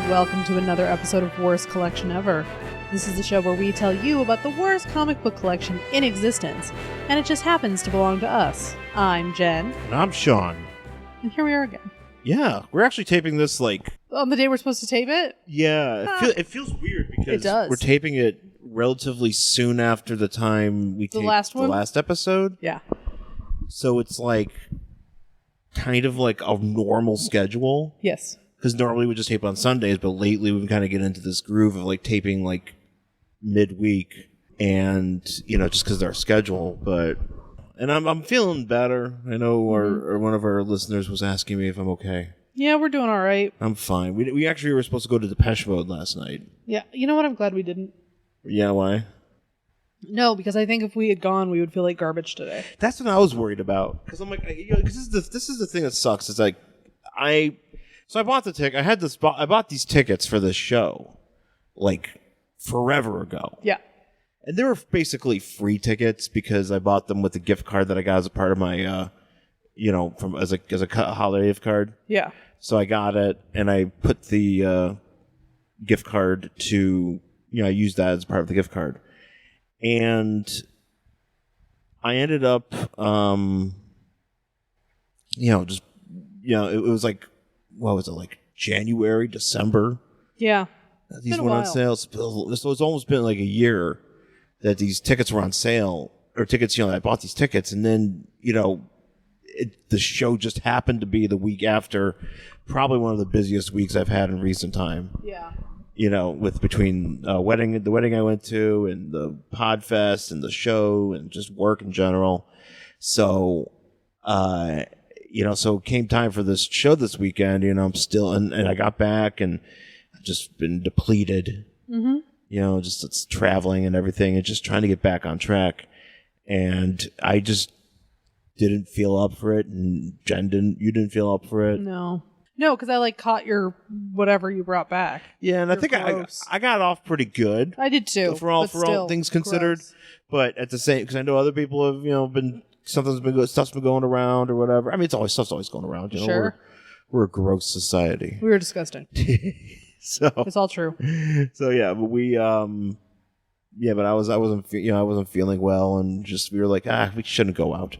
welcome to another episode of Worst Collection Ever. This is the show where we tell you about the worst comic book collection in existence, and it just happens to belong to us. I'm Jen. And I'm Sean. And here we are again. Yeah, we're actually taping this On the day we're supposed to tape it? Yeah, it feels weird because It does. we're taping it relatively soon after the time we taped the last episode. Yeah. So it's kind of like a normal schedule. Yes. Because normally we just tape on Sundays, but lately we've kind of get into this groove of taping midweek, and just because of our schedule. And I'm feeling better. I know one of our listeners was asking me if I'm okay. Yeah, we're doing all right. I'm fine. We actually were supposed to go to Depeche Mode last night. Yeah, you know what? I'm glad we didn't. Yeah, why? No, because I think if we had gone, we would feel like garbage today. That's what I was worried about. Because I'm because this is the thing that sucks. It's So I bought the ticket. I bought these tickets for this show, forever ago. Yeah. And they were basically free tickets because I bought them with a gift card that I got as a part of my, as a holiday gift card. Yeah. So I got it, and I put the gift card to, I used that as part of the gift card. And I ended up, it was what was it, January, December? Yeah. These went on sale. So it's almost been a year that these tickets were on sale, or tickets, I bought these tickets, and then, the show just happened to be the week after probably one of the busiest weeks I've had in recent time. Yeah. With between the wedding I went to, and the Podfest, and the show, and just work in general. So, so it came time for this show this weekend, I'm still, and I got back, and I've just been depleted. Mm-hmm. Just it's traveling and everything, and just trying to get back on track. And I just didn't feel up for it, and Jen you didn't feel up for it. No, because I caught your whatever you brought back. Yeah, and I think I got off pretty good. I did too. For all things considered. Gross. But at the same, because I know other people have been stuff's been going around or whatever. I mean, stuff's always going around. Sure. We're a gross society. We were disgusting. So it's all true. So yeah, but but I wasn't feeling well, and just we were we shouldn't go out.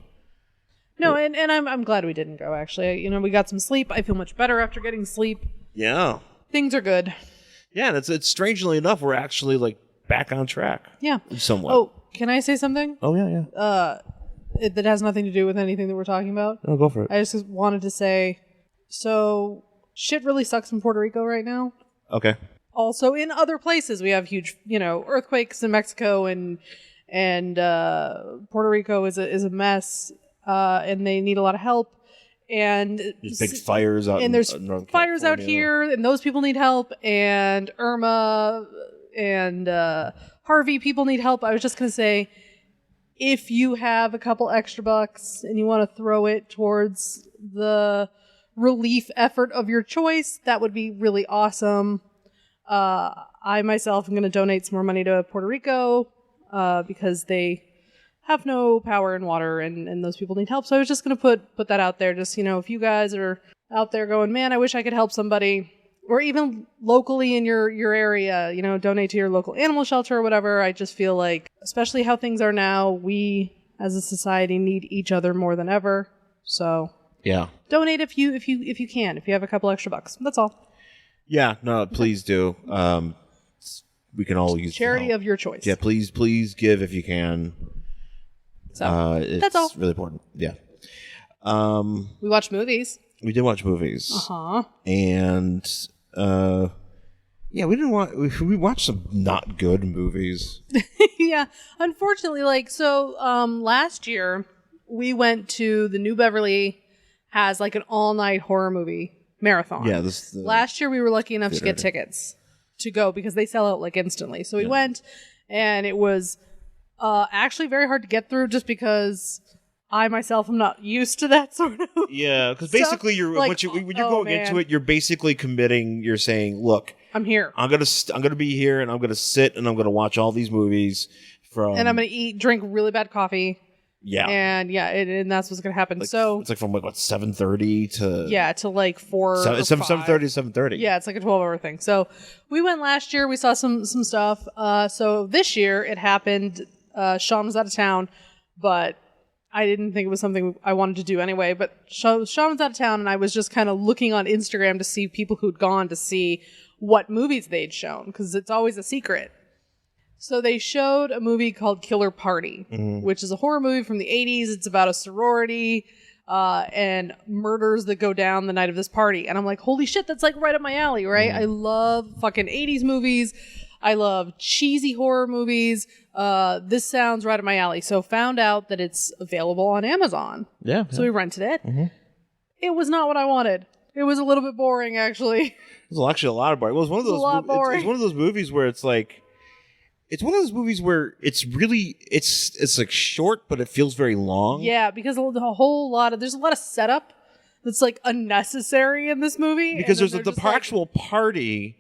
No, and I'm glad we didn't go, actually. We got some sleep. I feel much better after getting sleep. Yeah. Things are good. Yeah, and it's strangely enough, we're actually back on track. Yeah. Somewhat. Oh, can I say something? Oh, yeah. That has nothing to do with anything that we're talking about. Oh, go for it. I just wanted to say, so shit really sucks in Puerto Rico right now. Okay. Also, in other places, we have huge, earthquakes in Mexico, and Puerto Rico is a mess. And they need a lot of help, and there's big fires out, and there's Northern fires California. out here, and those people need help, and Irma and Harvey people need help. I was just gonna say, if you have a couple extra bucks and you want to throw it towards the relief effort of your choice, that would be really awesome. I myself am going to donate some more money to Puerto Rico because they have no power and water, and those people need help. So I was just going to put that out there. Just, if you guys are out there going, man, I wish I could help somebody, or even locally in your area, donate to your local animal shelter or whatever. I just feel like, especially how things are now, we as a society need each other more than ever. So yeah, donate if you can, if you have a couple extra bucks. That's all. Yeah, no, please do. We can all use charity of your choice. Yeah, please give if you can. So that's all. It's really important. Yeah. We watched movies. We did watch movies. And we watched some not good movies. Yeah, unfortunately, last year we went to the New Beverly has an all-night horror movie marathon. Yeah, last year we were lucky enough to get tickets to go because they sell out instantly. So we went, and it was actually very hard to get through just because I myself am not used to that sort of yeah, because basically when you're going into it, you're basically committing. You're saying, "Look, I'm here. I'm gonna be here, and I'm gonna sit, and I'm gonna watch all these movies and I'm gonna drink really bad coffee, Yeah. And and that's what's going to happen. Like, so it's like from like what 7:30 to to like 4 it's 7:30 to 7:30. Yeah, it's like a 12-hour thing. So we went last year. We saw some stuff. So this year it happened. Sean was out of town, but I didn't think it was something I wanted to do anyway. But Sean was out of town, and I was just kind of looking on Instagram to see people who'd gone to see what movies they'd shown, because it's always a secret. So they showed a movie called Killer Party, which is a horror movie from the 80s. It's about a sorority and murders that go down the night of this party. And I'm like, holy shit, that's like right up my alley, right? I love fucking 80s movies. I love cheesy horror movies. This sounds right up my alley. So found out that it's available on Amazon. Yeah. So we rented it. It was not what I wanted. It was a little bit boring, actually. It was actually a lot of boring. It was one of those. It's one of those movies where it's like. It's one of those movies where it's really it's like short, but it feels very long. Yeah, because there's a lot of setup that's like unnecessary in this movie. Because there's the actual party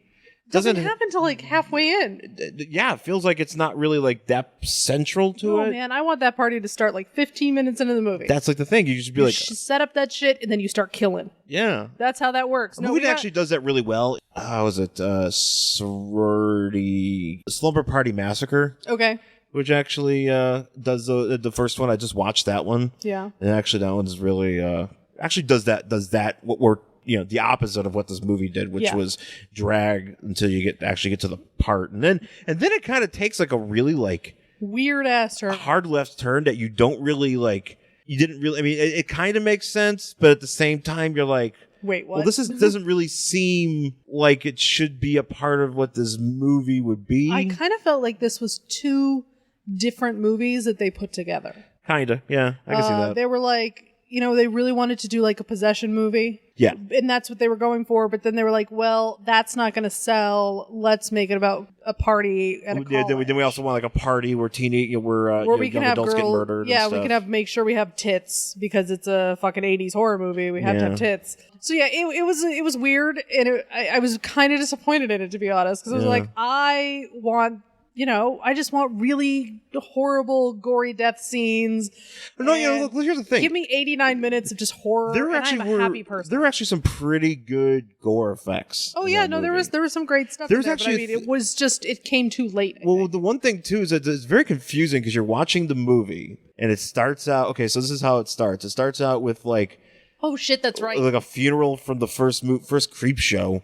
doesn't happen till like halfway in. Yeah, it feels like it's not really like that central to it. Oh man, I want that party to start like 15 minutes into the movie. That's like the thing. You just be like set up that shit and then you start killing. Yeah, that's how that works. The movie actually does that really well. How was it? Sorority Slumber Party Massacre. Okay. Which actually does the first one. I just watched that one. Yeah. And actually, that one's really actually does that what we're the opposite of what this movie did, which was drag until you get to the part, and then it kind of takes like a really like weird ass turn, hard left turn that you don't really like. You didn't really. I mean, it kind of makes sense, but at the same time, you're like, wait, what? Well, this doesn't really seem like it should be a part of what this movie would be. I kind of felt like this was two different movies that they put together. Kinda, yeah, I can see that. They were like, they really wanted to do like a possession movie. Yeah. And that's what they were going for. But then they were like, well, that's not going to sell. Let's make it about a party at a college. Then we also want like a party where where we can young have adults get murdered. Yeah, and stuff. we can make sure we have tits because it's a fucking 80s horror movie. We have to have tits. So yeah, it was weird. And I was kind of disappointed in it, to be honest. Because I was like, I want... I just want really horrible, gory death scenes. No, look, here's the thing. Give me 89 minutes of just horror, I'm a happy person. There were actually some pretty good gore effects. Oh, yeah, no, there was some great stuff in there, but I mean, it was just, it came too late. Well, the one thing, too, is that it's very confusing because you're watching the movie, and it starts out, okay, so this is how it starts. It starts out with, like... Oh shit, that's right. Like a funeral from the first creep show.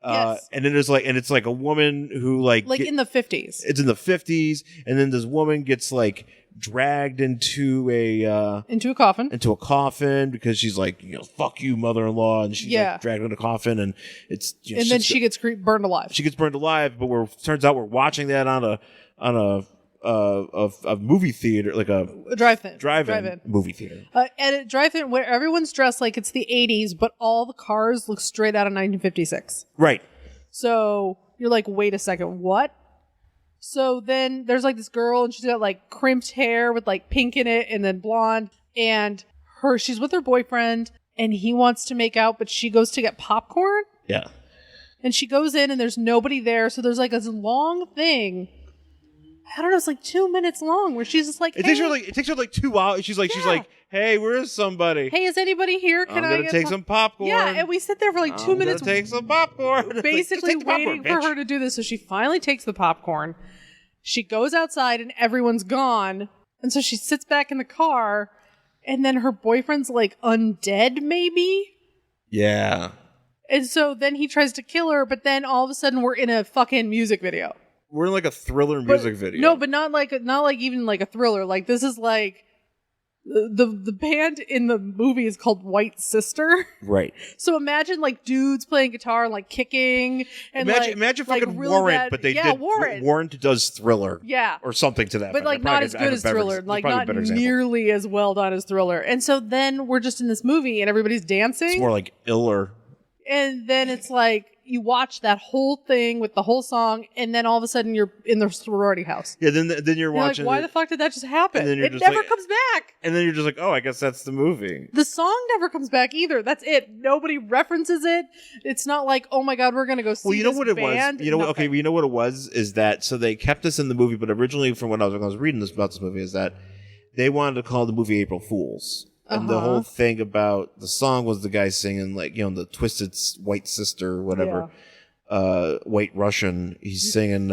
Yes. And then it's like a woman who like in the 50s. It's in the 50s, and then this woman gets like dragged into a coffin because she's like, fuck you, mother-in-law, and she's like dragged in a coffin, and it's and then she gets burned alive. She gets burned alive, but turns out we're watching that on a movie theater, like a drive-in movie theater. And a drive-in where everyone's dressed like it's the 80s, but all the cars look straight out of 1956. Right. So you're like, wait a second, what? So then there's like this girl, and she's got like crimped hair with like pink in it and then blonde. And she's with her boyfriend, and he wants to make out, but she goes to get popcorn. Yeah. And she goes in, and there's nobody there. So there's like this long thing. I don't know, it's like 2 minutes long where she's just like, It takes her like 2 hours. She's like, hey, where is somebody? Hey, is anybody here? I'm gonna take some popcorn. Yeah, and we sit there for like 2 minutes. Take some popcorn. Basically waiting for her to do this. So she finally takes the popcorn. She goes outside and everyone's gone. And so she sits back in the car, and then her boyfriend's like undead, maybe? Yeah. And so then he tries to kill her, but then all of a sudden we're in a fucking music video. We're in like a thriller music video. No, but not like even like a thriller. Like this is like the band in the movie is called White Sister. Right. So imagine like dudes playing guitar and like kicking and imagine fucking Warrant, but they did Warrant does Thriller. Yeah. Or something to that. But like not as good as Thriller. Like not nearly as well done as Thriller. And so then we're just in this movie and everybody's dancing. It's more like Iller. And then it's like you watch that whole thing with the whole song, and then all of a sudden you're in the sorority house. Yeah, then you're watching. Like, why the fuck did that just happen? It never comes back. And then you're just like, oh, I guess that's the movie. The song never comes back either. That's it. Nobody references it. It's not like, oh my god, we're gonna go see. Well, you know this what it band. was. You know, okay, you know what it was is that so they kept this in the movie, but originally from when I was reading about this movie is that they wanted to call the movie April Fools. And the whole thing about the song was the guy singing, like, you know, the Twisted White Sister, whatever, White Russian. He's singing,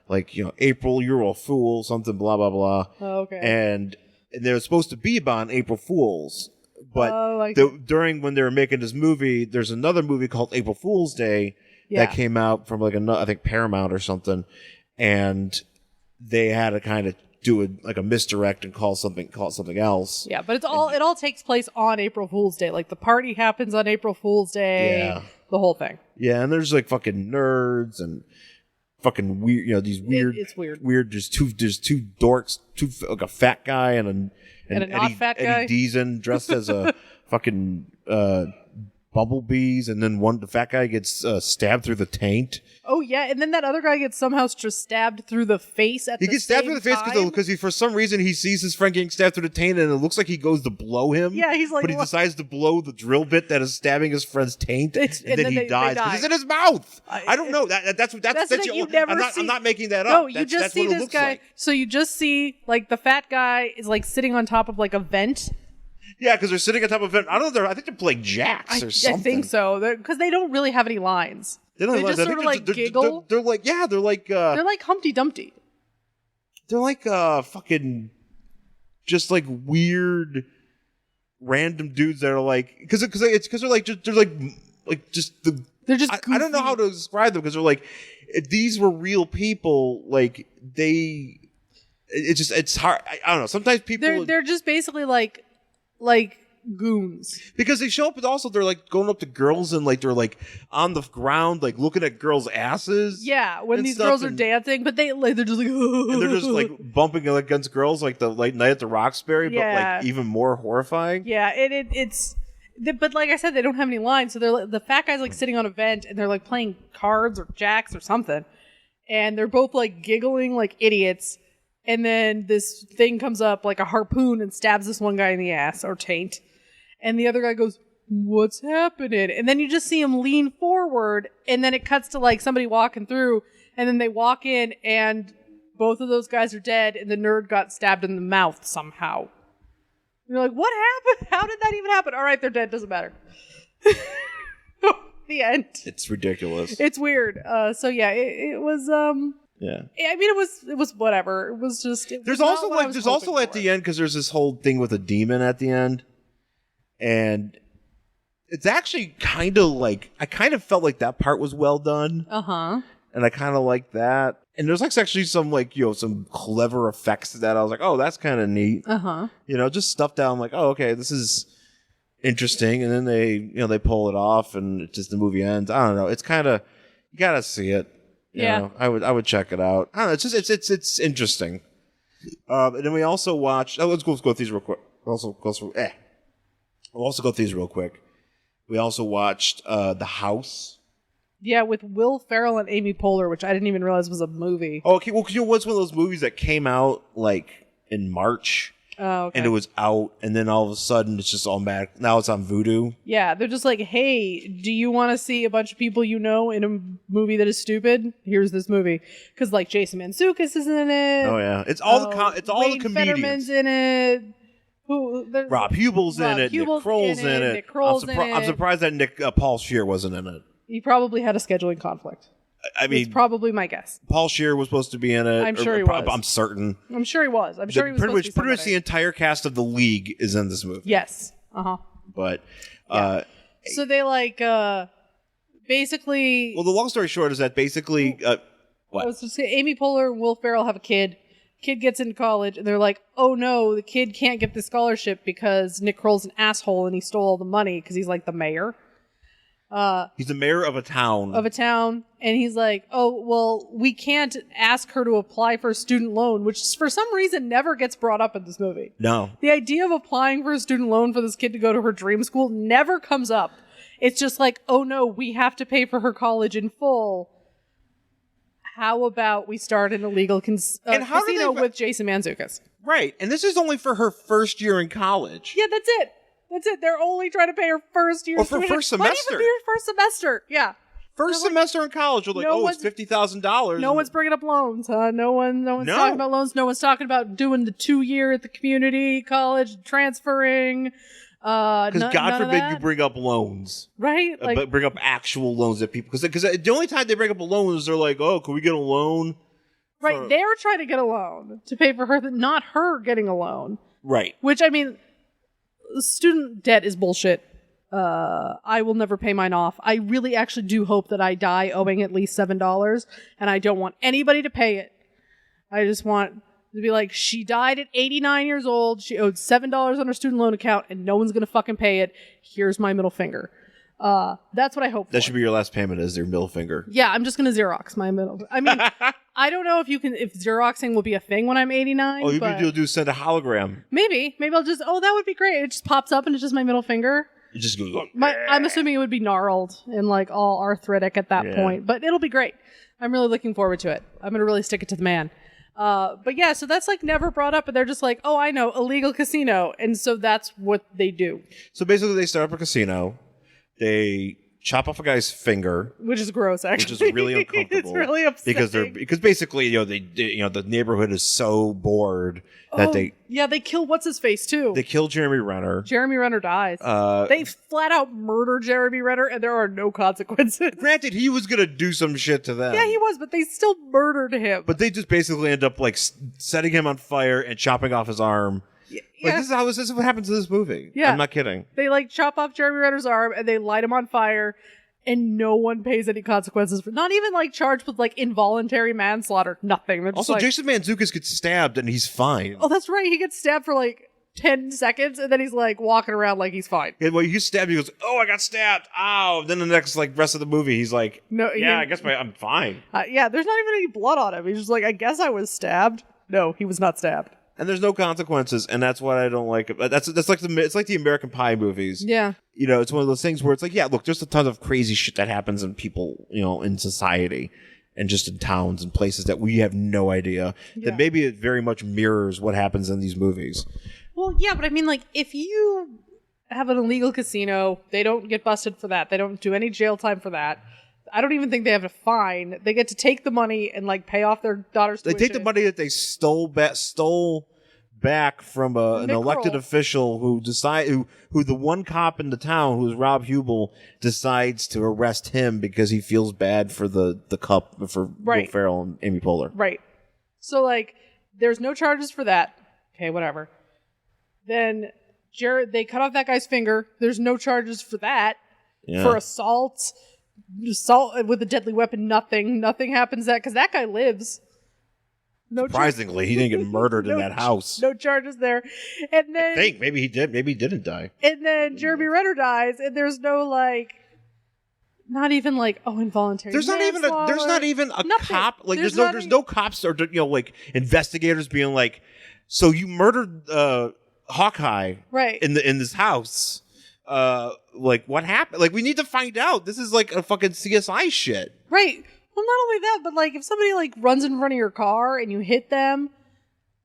like, you know, April, you're a fool, something, blah, blah, blah. Oh, okay. And they're supposed to be about April Fools. But during when they were making this movie, there's another movie called April Fool's Day that came out from, like, I think Paramount or something. And they had to kind of do a misdirect and call it something else. Yeah, but it all takes place on April Fool's Day. Like the party happens on April Fool's Day. The whole thing. Yeah, and there's like fucking nerds and fucking weird, you know, these weird. It's weird. There's two dorks, like a fat guy and a not fat guy. Eddie Deason dressed as a fucking bumblebees, and then the fat guy gets stabbed through the taint. Oh yeah, and then that other guy gets somehow just stabbed through the face at the same time. He gets stabbed through the face because he, for some reason, he sees his friend getting stabbed through the taint, and it looks like he goes to blow him. Yeah, he's like, but he decides to blow the drill bit that is stabbing his friend's taint, and then he dies because it's in his mouth. I don't know. That's I'm not making that up. No, you just see this guy. Like. So you just see like the fat guy is like sitting on top of like a vent. Yeah, because they're sitting on top of it. I don't know. I think they're playing jacks or something. I think so. Because they don't really have any lines. They just sort of like giggle. They're like Humpty Dumpty. They're like fucking just like weird random dudes that are like because they're like they're just I don't know how to describe them because they're like these were real people like it's hard. I don't know. Sometimes people they're just basically like goons because they show up and also they're like going up to girls and like they're like on the ground like looking at girls' asses. Yeah, when these girls are dancing, but they're just like and they're just like bumping against girls like the Night at the Roxbury, but like even more horrifying. Yeah, it's. But like I said, they don't have any lines, so they're like, the fat guy's like sitting on a vent and they're like playing cards or jacks or something, and they're both like giggling like idiots. And then this thing comes up like a harpoon and stabs this one guy in the ass or taint. And the other guy goes, "What's happening?" And then you just see him lean forward. And then it cuts to like somebody walking through. And then they walk in and both of those guys are dead. And the nerd got stabbed in the mouth somehow. And you're like, what happened? How did that even happen? All right, they're dead. Doesn't matter. The end. It's ridiculous. It's weird. So yeah, it was... Yeah, I mean, it was whatever. It was just. There's also at the end because there's this whole thing with a demon at the end, and it's actually kind of like I kind of felt like that part was well done. And I kind of like that. And there's like actually some like some clever effects to that. I was like, oh, that's kind of neat. Just stuff that I'm like, oh, okay, this is interesting. And then they pull it off, and it just the movie ends. I don't know. It's kind of you gotta see it. You know, I would check it out. I don't know. It's just it's interesting. And then we also watched. Let's go through these real quick. We'll also go through these real quick. We also watched The House. Yeah, with Will Ferrell and Amy Poehler, which I didn't even realize was a movie. Oh, okay. Well, what's one of those movies that came out like in March? Oh, okay. And it was out, and then all of a sudden it's just all mad. Now it's on Vudu. Yeah, they're just like, hey, do you want to see a bunch of people you know in a movie that is stupid? Here's this movie. Because like Jason Mantzoukas is in it. Oh yeah, it's all Wayne the comedians. Fetterman's in it. Rob Huebel's in it. Nick Kroll's in it. Nick Kroll's in it. I'm surprised that Paul Scheer wasn't in it. He probably had a scheduling conflict. I mean, it's probably my guess. Paul Scheer was supposed to be in it. I'm sure he was. I'm certain. I'm sure he was. I'm sure he was. Pretty much the entire cast of The League is in this movie. Yes. But so they like basically. Well, the long story short is that basically, what? I was just saying, Amy Poehler and Will Ferrell have a kid. Kid gets into college, and they're like, "Oh no, the kid can't get the scholarship because Nick Kroll's an asshole and he stole all the money because he's like the mayor." He's the mayor of a town. And he's like, oh, well, we can't ask her to apply for a student loan, which for some reason never gets brought up in this movie. No. The idea of applying for a student loan for this kid to go to her dream school never comes up. It's just like, oh no, we have to pay for her college in full. How about we start an illegal casino with Jason Mantzoukas? Right. And this is only for her first year in college. Yeah, that's it. That's it. They're only trying to pay her first year. Or for first semester. Not even for your first semester. Yeah. First semester in college, you're like, it's $50,000. No one's bringing up loans, huh? No one's talking about loans. No one's talking about doing the 2-year at the community college, transferring. Because God forbid you bring up loans. Right? But bring up actual loans that people... Because the only time they bring up a loan is they're like, oh, can we get a loan? Right. They're trying to get a loan to pay for her, not her getting a loan. Right. Which, I mean, student debt is bullshit. I will never pay mine off. I really actually do hope that I die owing at least $7, and I don't want anybody to pay it. I just want to be like, she died at 89 years old, she owed $7 on her student loan account, and no one's going to fucking pay it. Here's my middle finger. That's what I hope for. That should be your last payment, is your middle finger. Yeah, I'm just going to Xerox my middle. I mean, I don't know if Xeroxing will be a thing when I'm 89. Oh, you'll do send a hologram. Maybe I'll just, that would be great. It just pops up and it's just my middle finger. You just go. I'm assuming it would be gnarled and like all arthritic at that point, but it'll be great. I'm really looking forward to it. I'm going to really stick it to the man. But yeah, so that's like never brought up, but they're just like, oh, I know, illegal casino. And so that's what they do. So basically they start up a casino. They chop off a guy's finger, which is gross, actually. Which is really uncomfortable. It's really upsetting because basically the neighborhood is so bored that they kill what's his face too. They kill Jeremy Renner. Jeremy Renner dies. They flat out murder Jeremy Renner, and there are no consequences. Granted, he was gonna do some shit to them. Yeah, he was, but they still murdered him. But they just basically end up like setting him on fire and chopping off his arm. Yeah. Like, this is what happens in this movie. Yeah. I'm not kidding. They like chop off Jeremy Renner's arm and they light him on fire, and no one pays any consequences for, not even like charged with like involuntary manslaughter. Nothing. Also, Jason Mantzoukas gets stabbed and he's fine. Oh, that's right. He gets stabbed for like 10 seconds and then he's like walking around like he's fine. Yeah, well, he gets stabbed. He goes, "Oh, I got stabbed. Ow!" Then the next like rest of the movie, he's like, "No, yeah, I guess I'm fine." Yeah, there's not even any blood on him. He's just like, "I guess I was stabbed." No, he was not stabbed. And there's no consequences, and that's what I don't like. It's like the American Pie movies. Yeah, it's one of those things where it's like, yeah, look, there's a ton of crazy shit that happens in people, in society, and just in towns and places that we have no idea. Yeah. That maybe it very much mirrors what happens in these movies. Well, yeah, but I mean, like, if you have an illegal casino, they don't get busted for that. They don't do any jail time for that. I don't even think they have a fine. They get to take the money and like pay off their daughter's tuition. They take the money that they stole back from an elected official who the one cop in the town, who's Rob Hubel, decides to arrest him because he feels bad for the cup for Will Ferrell and Amy Poehler. Right. So like, there's no charges for that. Okay, whatever. Then they cut off that guy's finger. There's no charges for that. Yeah. For assault with a deadly weapon. Nothing happens because that guy lives. No Surprisingly, he didn't get murdered in that house. No charges there. And then I think maybe he did. Maybe he didn't die. And then Jeremy Renner dies, and there's no like, not even like involuntary. There's not even a cop. Like there's no cops or like investigators being like, so you murdered Hawkeye in this house. Like what happened? Like we need to find out. This is like a fucking CSI shit. Right. Well, not only that, but like if somebody like runs in front of your car and you hit them,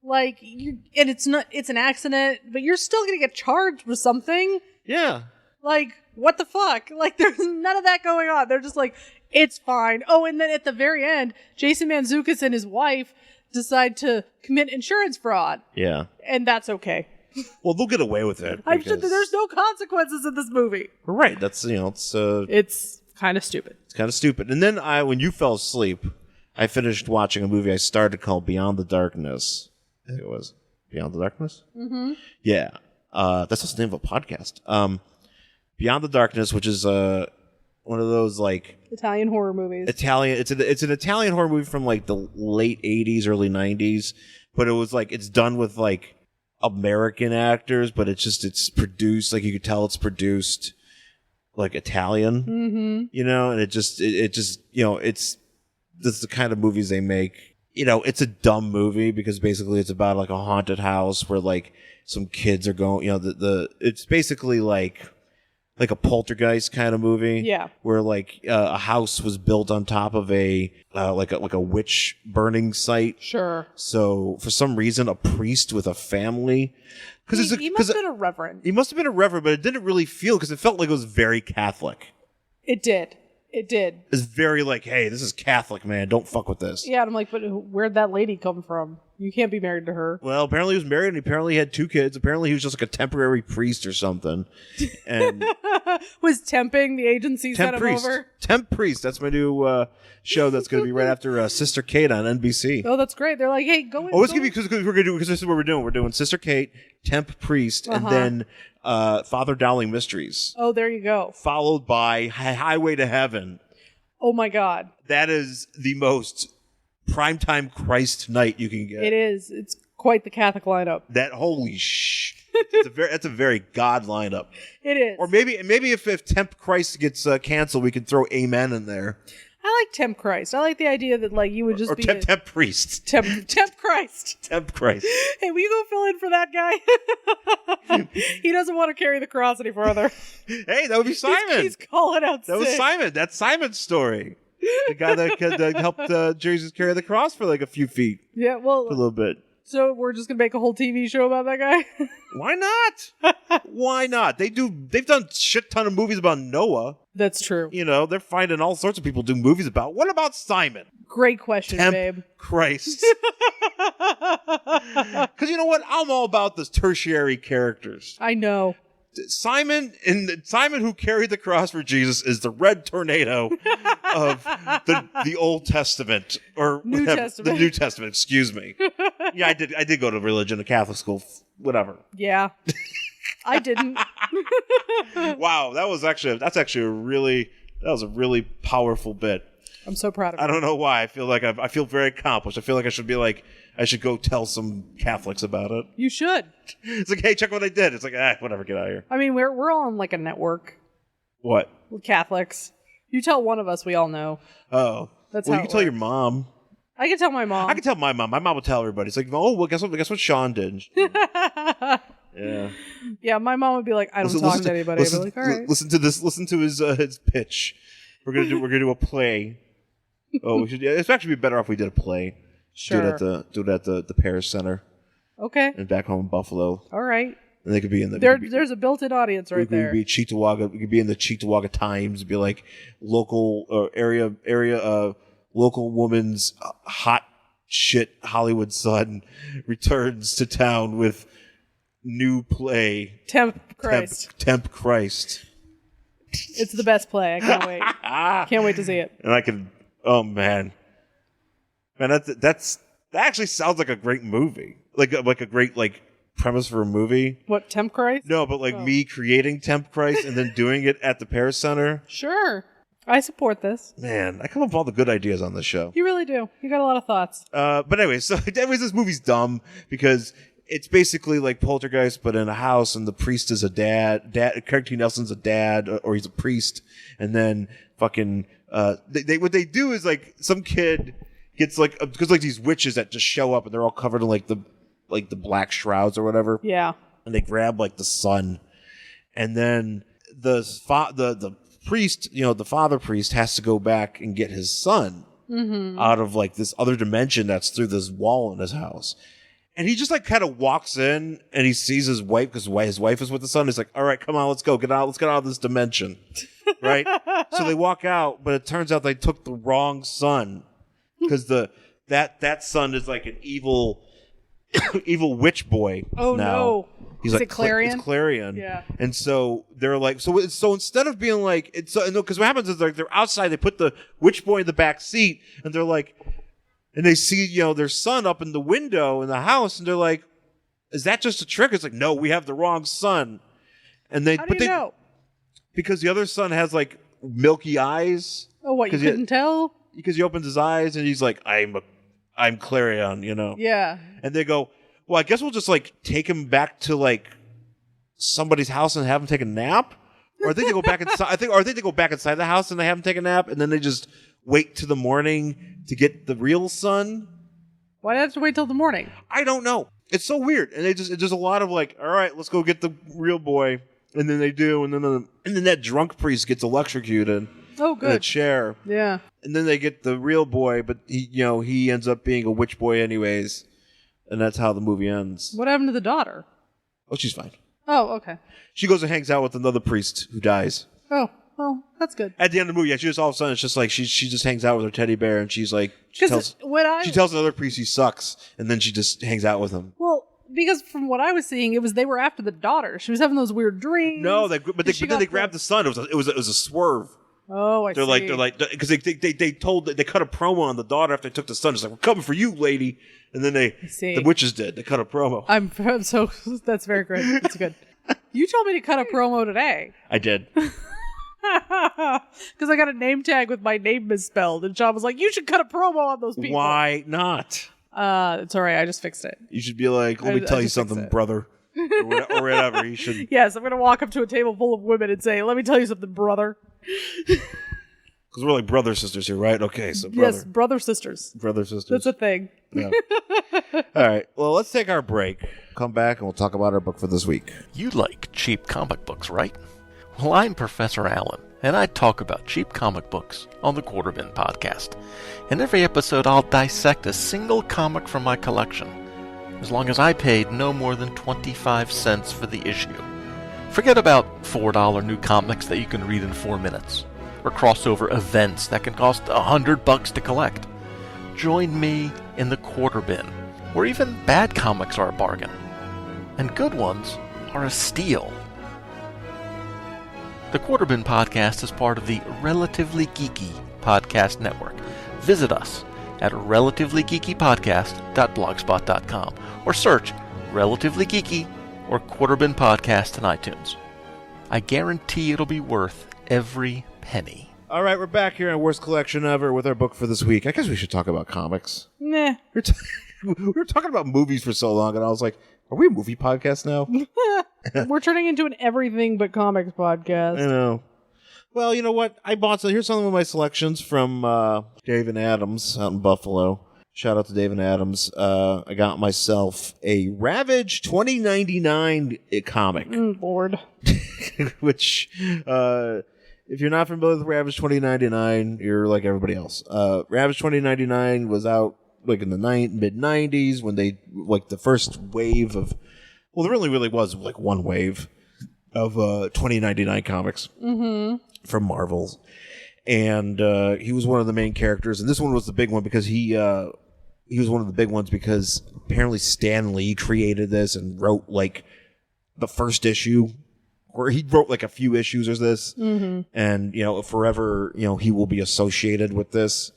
like it's an accident, but you're still gonna get charged with something. Yeah. Like what the fuck? Like there's none of that going on. They're just like, it's fine. Oh, and then at the very end, Jason Mantzoukas and his wife decide to commit insurance fraud. Yeah. And that's okay. Well, they'll get away with it. I'm sure that there's no consequences in this movie. Right. That's it's kind of stupid. It's kind of stupid. And then when you fell asleep, I finished watching a movie I started called Beyond the Darkness. I think it was Beyond the Darkness. Mm-hmm. Yeah. That's also the name of a podcast. Beyond the Darkness, which is one of those like Italian horror movies. It's an Italian horror movie from like the late 80s, early 90s, but it was like it's done with like American actors, but it's produced like you could tell it's produced like Italian, and it just it's the kind of movies they make. It's a dumb movie because basically it's about like a haunted house where like some kids are going. It's basically like a poltergeist kind of movie. Yeah. Where like a house was built on top of a witch burning site. Sure. So for some reason, a priest with a family. He must have been a reverend. He must have been a reverend, but it didn't really feel because it felt like it was very Catholic. It did. It did. It's very like, hey, this is Catholic, man. Don't fuck with this. Yeah, and I'm like, but where'd that lady come from? You can't be married to her. Well, apparently he was married and apparently he had 2 kids. Apparently he was just like a temporary priest or something. And Was temping the agency sent him over? Temp Priest. That's my new show that's going to be right after Sister Kate on NBC. Oh, that's great. They're like, hey, go in. Oh, it's going to be because we're going to do, because this is what we're doing. We're doing Sister Kate, Temp Priest, and then Father Dowling Mysteries. Oh, there you go. Followed by Highway to Heaven. Oh, my God. That is the most primetime Christ night you can get. It is. It's quite the Catholic lineup. That holy that's a very God lineup. It is. Or maybe if Temp Christ gets canceled, we can throw Amen in there. I like Temp Christ. I like the idea that like you would just be Temp Priest. Temp Christ. Temp Christ. Hey, will you go fill in for that guy? He doesn't want to carry the cross any further. Hey, that would be Simon. He's calling out That sick. was Simon. That's Simon's story. The guy that helped Jesus carry the cross for like a few feet. Yeah, well, For a little bit. so we're just gonna make a whole TV show about that guy? Why not? Why not? They've done shit ton of movies about Noah. That's true. You know, they're finding all sorts of people do movies about. What about Simon? Great question, Temp babe. Christ. Because you know what? I'm all about the tertiary characters. I know. Simon who carried the cross for Jesus is the red tornado of the Old Testament or New whatever, Testament. the New Testament. Excuse me. Yeah, I did go to religion, a Catholic school, whatever. Yeah. I didn't. Wow, that's actually a really powerful bit. I'm so proud of you. I don't know why. I feel very accomplished. I feel like I should go tell some Catholics about it. You should. It's like, hey, check what I did. It's like, whatever, get out of here. I mean, we're all on like a network What? with Catholics. You tell one of us, we all know. Oh. That's well, how you it can tell your works. mom. I can tell my mom. I can tell my mom. My mom will tell everybody. It's like, oh, well, guess what Sean did. Yeah. Yeah, my mom would be like, I don't talk to anybody. I'd be like, all right. Listen to this. Listen to his pitch. We're gonna do a play. Oh, we should. Yeah, it's actually be better if we did a play. Sure. Do it at the Paris Center Okay. and back home in Buffalo. All right. And they could be in the There's a built-in audience right there. We could be in the Cheektowaga Times. It'd be like local area local woman's hot shit Hollywood son returns to town with new play. Temp Christ. Temp Christ. It's the best play. I can't wait. Can't wait to see it. And I can. Oh man, that actually sounds like a great movie. Like a great premise for a movie. What, Temp Christ? No, but me creating Temp Christ and then doing it at the Paris Center. Sure. I support this. Man, I come up with all the good ideas on this show. You really do. You got a lot of thoughts. But anyway, this movie's dumb because it's basically like Poltergeist, but in a house, and the priest is a dad. Craig T. Nelson's a dad, or he's a priest, and then fucking what they do is like some kid gets because these witches that just show up and they're all covered in the black shrouds or whatever. Yeah. And they grab the son, and then the priest, the father priest, has to go back and get his son out of this other dimension that's through this wall in his house. And he just kind of walks in and he sees his wife because his wife is with the son. He's like, all right, come on, let's go. Let's get out of this dimension. Right? So they walk out, but it turns out they took the wrong son because that son is like an evil witch boy. Oh, now. no. He's Is it Clarion? It's Clarion. Yeah. And so they're like, so instead of being like, because what happens is they're outside, they put the witch boy in the back seat, and they're like, and they see, their son up in the window in the house, and they're like, is that just a trick? It's like, no, we have the wrong son. And How do you know? Because the other son has milky eyes. Oh, what, you couldn't tell? Because he opens his eyes and he's like, I'm Clarion, Yeah. And they go, well, I guess we'll just take him back to somebody's house and have him take a nap. Or I think they go back inside. I think they go back inside the house and they have him take a nap, and then they just wait till the morning to get the real son. Why do I have to wait till the morning? I don't know. It's so weird, and it's just a lot of all right, let's go get the real boy, and then they do, and then that drunk priest gets electrocuted. Oh, good. In a chair. Yeah. And then they get the real boy, but he ends up being a witch boy anyways, and that's how the movie ends. What happened to the daughter? Oh, she's fine. Oh, okay. She goes and hangs out with another priest who dies. Oh, well, that's good. At the end of the movie, yeah, she just all of a sudden it's just like she just hangs out with her teddy bear, and she's like she tells another priest he sucks, and then she just hangs out with him. Well, because from what I was seeing, they were after the daughter. She was having those weird dreams. No, then they grabbed the son. It was a swerve. Oh, I see. They're like because they cut a promo on the daughter after they took the son. It's like, we're coming for you, lady. And then the witches did. They cut a promo. I'm so that's very good. That's good. You told me to cut a promo today. I did. Because I got a name tag with my name misspelled, and John was like, "You should cut a promo on those people." Why not? It's all right. I just fixed it. You should be like, "Let me tell you something, brother," or whatever. You should. Yes, I'm gonna walk up to a table full of women and say, "Let me tell you something, brother." Because we're like brother sisters here, right? Okay, so yes, brother sisters. Brother sisters. That's a thing. Yeah. All right. Well, let's take our break. Come back and we'll talk about our book for this week. You like cheap comic books, right? Well, I'm Professor Allen, and I talk about cheap comic books on the Quarterbin podcast. In every episode, I'll dissect a single comic from my collection, as long as I paid no more than 25 cents for the issue. Forget about $4 new comics that you can read in 4 minutes, or crossover events that can cost $100 to collect. Join me in the Quarterbin, where even bad comics are a bargain, and good ones are a steal. The Quarterbin podcast is part of the Relatively Geeky Podcast Network. Visit us at relativelygeekypodcast.blogspot.com or search Relatively Geeky or Quarterbin Podcast in iTunes. I guarantee it'll be worth every penny. All right, we're back here on Worst Collection Ever with our book for this week. I guess we should talk about comics. Nah. We were talking about movies for so long, and I was like, are we a movie podcast now? We're turning into an everything but comics podcast. I know. Well, you know what? Here's some of my selections from Dave and Adams out in Buffalo. Shout out to Dave and Adams. I got myself a Ravage 2099 comic. Lord. Which, if you're not familiar with Ravage 2099, you're like everybody else. Ravage 2099 was out like in the mid-90s when they, like the first wave of, well, there really was like one wave of 2099 comics from Marvel. And he was one of the main characters. And this one was the big one because he was one of the big ones because apparently Stan Lee created this and wrote like the first issue, or he wrote like a few issues of this. And, you know, forever, you know, he will be associated with this.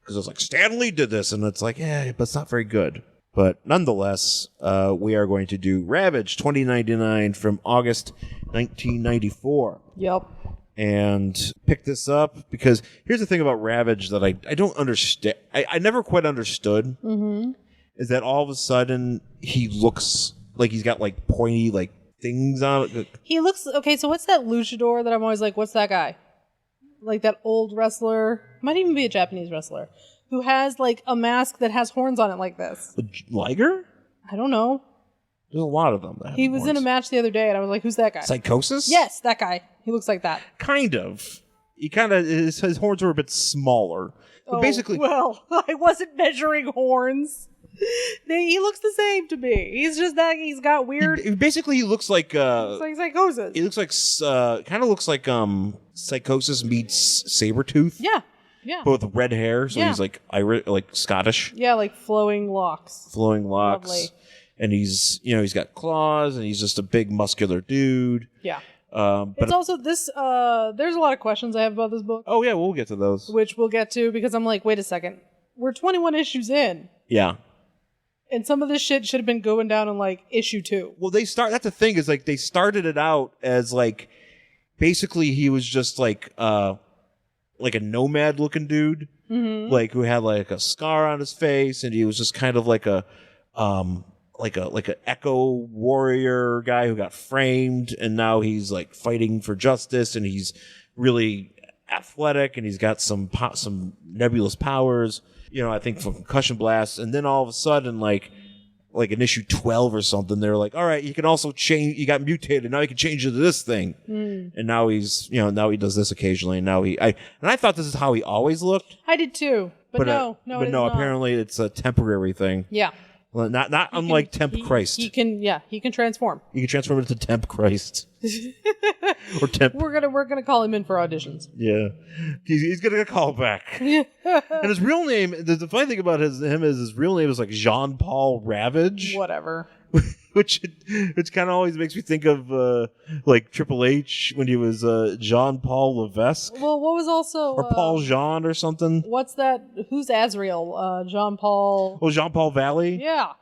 Because it was like, Stan Lee did this, and it's like, yeah, but it's not very good. But nonetheless, we are going to do Ravage 2099 from August 1994. Yep. And pick this up because here's the thing about Ravage that I don't understand. I never quite understood. Is that all of a sudden he looks like he's got like pointy like things on it. He looks, okay, so what's that luchador that I'm always like, what's that guy? Like that old wrestler, might even be a Japanese wrestler, who has like a mask that has horns on it like this. Liger? I don't know. There's a lot of them. He was in a match the other day, and I was like, who's that guy? Psychosis? Yes, that guy. He looks like that. Kind of. He kind of, his horns are a bit smaller. But basically... Well, I wasn't measuring horns. He looks the same to me. He's just that he's got weird... He looks like... Looks like Psychosis. He looks like... kind of looks like Psychosis meets Sabretooth. Yeah. Yeah. But with red hair, so he's like Irish, like Scottish. Yeah, like flowing locks. Lovely. And he's, you know, he's got claws, and he's just a big muscular dude. Yeah. But it's also this, there's a lot of questions I have about this book. Oh yeah, we'll get to those. Which we'll get to, because I'm like, wait a second. We're 21 issues in. Yeah. And some of this shit should have been going down in like issue 2. Well, that's the thing, is like they started it out as like, basically he was just like a nomad looking dude. Like who had like a scar on his face, and he was just kind of like a echo warrior guy who got framed, and now he's like fighting for justice, and he's really athletic, and he's got some nebulous powers, you know, I think from concussion blasts. And then all of a sudden, like in issue 12 or something, they're like, all right, you can also change, you got mutated, now you can change into this thing. And now he's, you know, now he does this occasionally, and now I thought this is how he always looked. I did too, but no, apparently it's a temporary thing. Yeah. Well, not unlike Temp Christ. He can transform. You can transform into Temp Christ. Or Temp. We're gonna call him in for auditions. Yeah, he's gonna get called back. And his real name. The funny thing about him is his real name is like Jean-Paul Ravage. Whatever. which kind of always makes me think of like Triple H when he was Jean-Paul Levesque. Well, what was also or Paul Jean or something. What's that? Who's Azrael? Jean-Paul. Oh, Jean-Paul Valley. Yeah.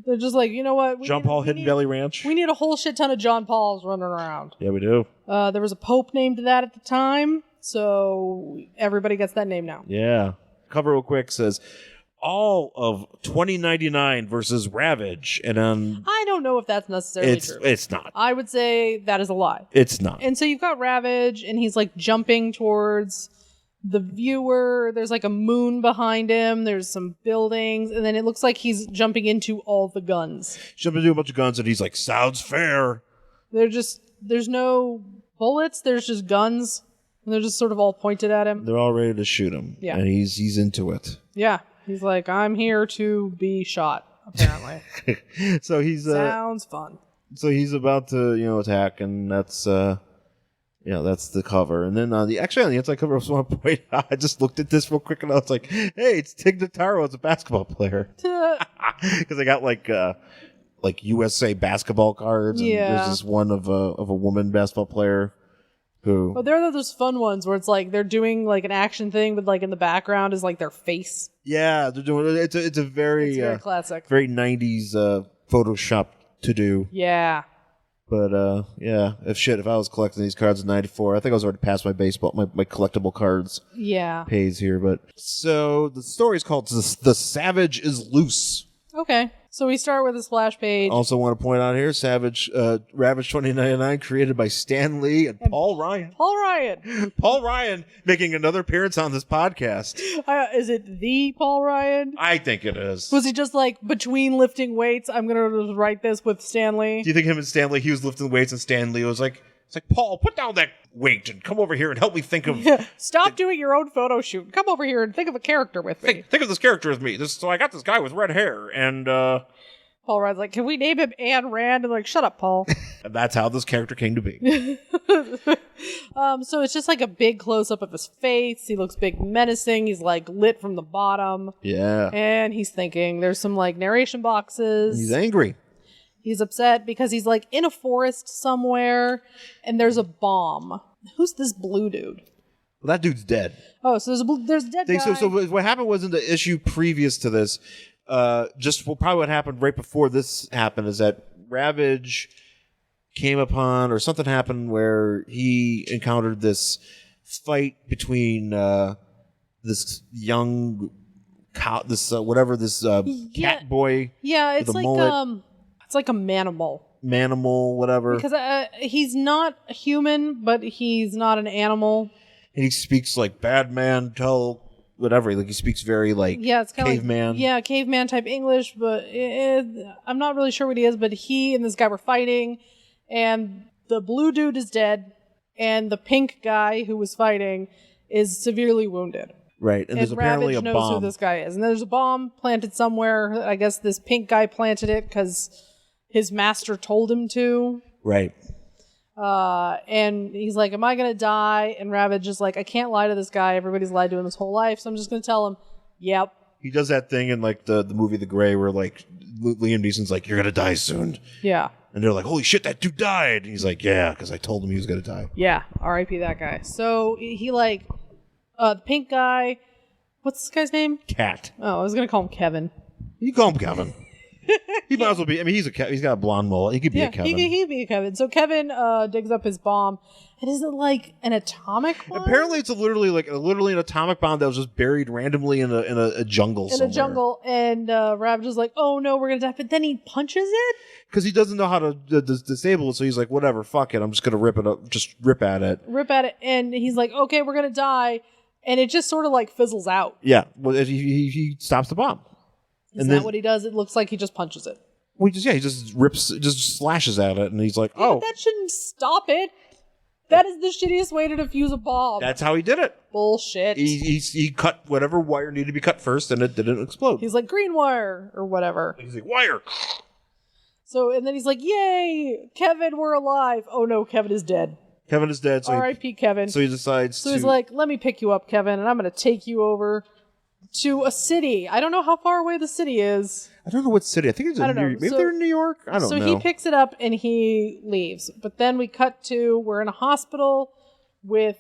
They're just like, you know what? Jean-Paul Hidden Valley Ranch. We need a whole shit ton of John Pauls running around. Yeah, we do. There was a pope named that at the time, so everybody gets that name now. Yeah. Cover real quick says, all of 2099 versus Ravage. And I don't know if that's necessarily true. It's not. I would say that is a lie. It's not. And so you've got Ravage, and he's like jumping towards the viewer. There's like a moon behind him. There's some buildings, and then it looks like he's jumping into all the guns. Jumping into a bunch of guns, and he's like, sounds fair. There's no bullets. There's just guns, and they're just sort of all pointed at him. They're all ready to shoot him. Yeah. And he's into it. Yeah. He's like, I'm here to be shot, apparently. So he's sounds fun. So he's about to, attack, and that's that's the cover. And then on the inside cover, I just want to point out, I just looked at this real quick, and I was like, hey, it's Tig Notaro as a basketball player. Because I got like USA basketball cards, and there's this one of a woman basketball player. Who? Oh, there are those fun ones where it's like they're doing like an action thing, but like in the background is like their face. Yeah, they're doing it's a very classic, very 90s Photoshop to do. Yeah. But if I was collecting these cards in '94, I think I was already past my baseball, my collectible cards. Yeah. Pays here, but so the story is called "The Savage is Loose." Okay. So we start with a splash page. Also want to point out here, Ravage 2099, created by Stan Lee and Paul Ryan. Paul Ryan making another appearance on this podcast. Is it the Paul Ryan? I think it is. Was he just like, between lifting weights, I'm going to write this with Stan Lee? Do you think him and Stan Lee, he was lifting weights and Stan Lee was like, it's like, Paul, put down that weight and come over here and help me think of... Stop doing your own photo shoot. Come over here and think of a character with me. Think of this character as me. So I got this guy with red hair, and... Paul Ryan's like, can we name him Ayn Rand? And like, shut up, Paul. And that's how this character came to be. So it's just like a big close-up of his face. He looks big, menacing. He's like lit from the bottom. Yeah. And he's thinking. There's some like narration boxes. He's angry. He's upset because he's like in a forest somewhere and there's a bomb. Who's this blue dude? Well, that dude's dead. Oh, so there's a dead guy. So what happened was in the issue previous to this, probably what happened right before this happened is that Ravage came upon, or something happened where he encountered this fight between this young cow, cat boy. Yeah, it's like it's like a manimal, whatever. Because he's not a human, but he's not an animal. And he speaks like bad man, tell whatever. Like he speaks very like it's caveman. Like, caveman type English, but I'm not really sure what he is. But he and this guy were fighting, and the blue dude is dead, and the pink guy who was fighting is severely wounded. Right, and there's apparently Ravage a knows bomb. Who this guy is, and there's a bomb planted somewhere. I guess this pink guy planted it because his master told him to. Right. And he's like, am I going to die? And Ravage is like, I can't lie to this guy. Everybody's lied to him his whole life. So I'm just going to tell him, yep. He does that thing in like the movie The Grey where like Liam Neeson's like, you're going to die soon. Yeah. And they're like, holy shit, that dude died. And he's like, yeah, because I told him he was going to die. Yeah. R.I.P. that guy. So he like, the pink guy, what's this guy's name? Cat. Oh, I was going to call him Kevin. You call him Kevin. He might as well be. I mean, he's got a blonde mullet. He could be a Kevin. He'd be a Kevin. So Kevin digs up his bomb, and is it like an atomic one? Apparently, it's literally an atomic bomb that was just buried randomly in a jungle. In a jungle, and Ravage is like, "Oh no, we're gonna die!" But then he punches it because he doesn't know how to disable it. So he's like, "Whatever, fuck it. I'm just gonna rip it up. Just rip at it." And he's like, "Okay, we're gonna die," and it just sort of like fizzles out. Yeah, well, he stops the bomb. Is that what he does? It looks like he just punches it. Well, he just slashes at it, and he's like, "Oh, that shouldn't stop it. That is the shittiest way to defuse a bomb. That's how he did it. Bullshit. He cut whatever wire needed to be cut first, and it didn't explode. He's like, green wire, or whatever. He's like, wire. So, and then he's like, yay, Kevin, we're alive. Oh no, Kevin is dead. Kevin is dead. So R.I.P. Kevin. So he decides So he's like, let me pick you up, Kevin, and I'm going to take you over to a city. I don't know how far away the city is. I don't know what city. I think it's maybe they're in New York. I don't know. So he picks it up and he leaves. But then we cut to, we're in a hospital with,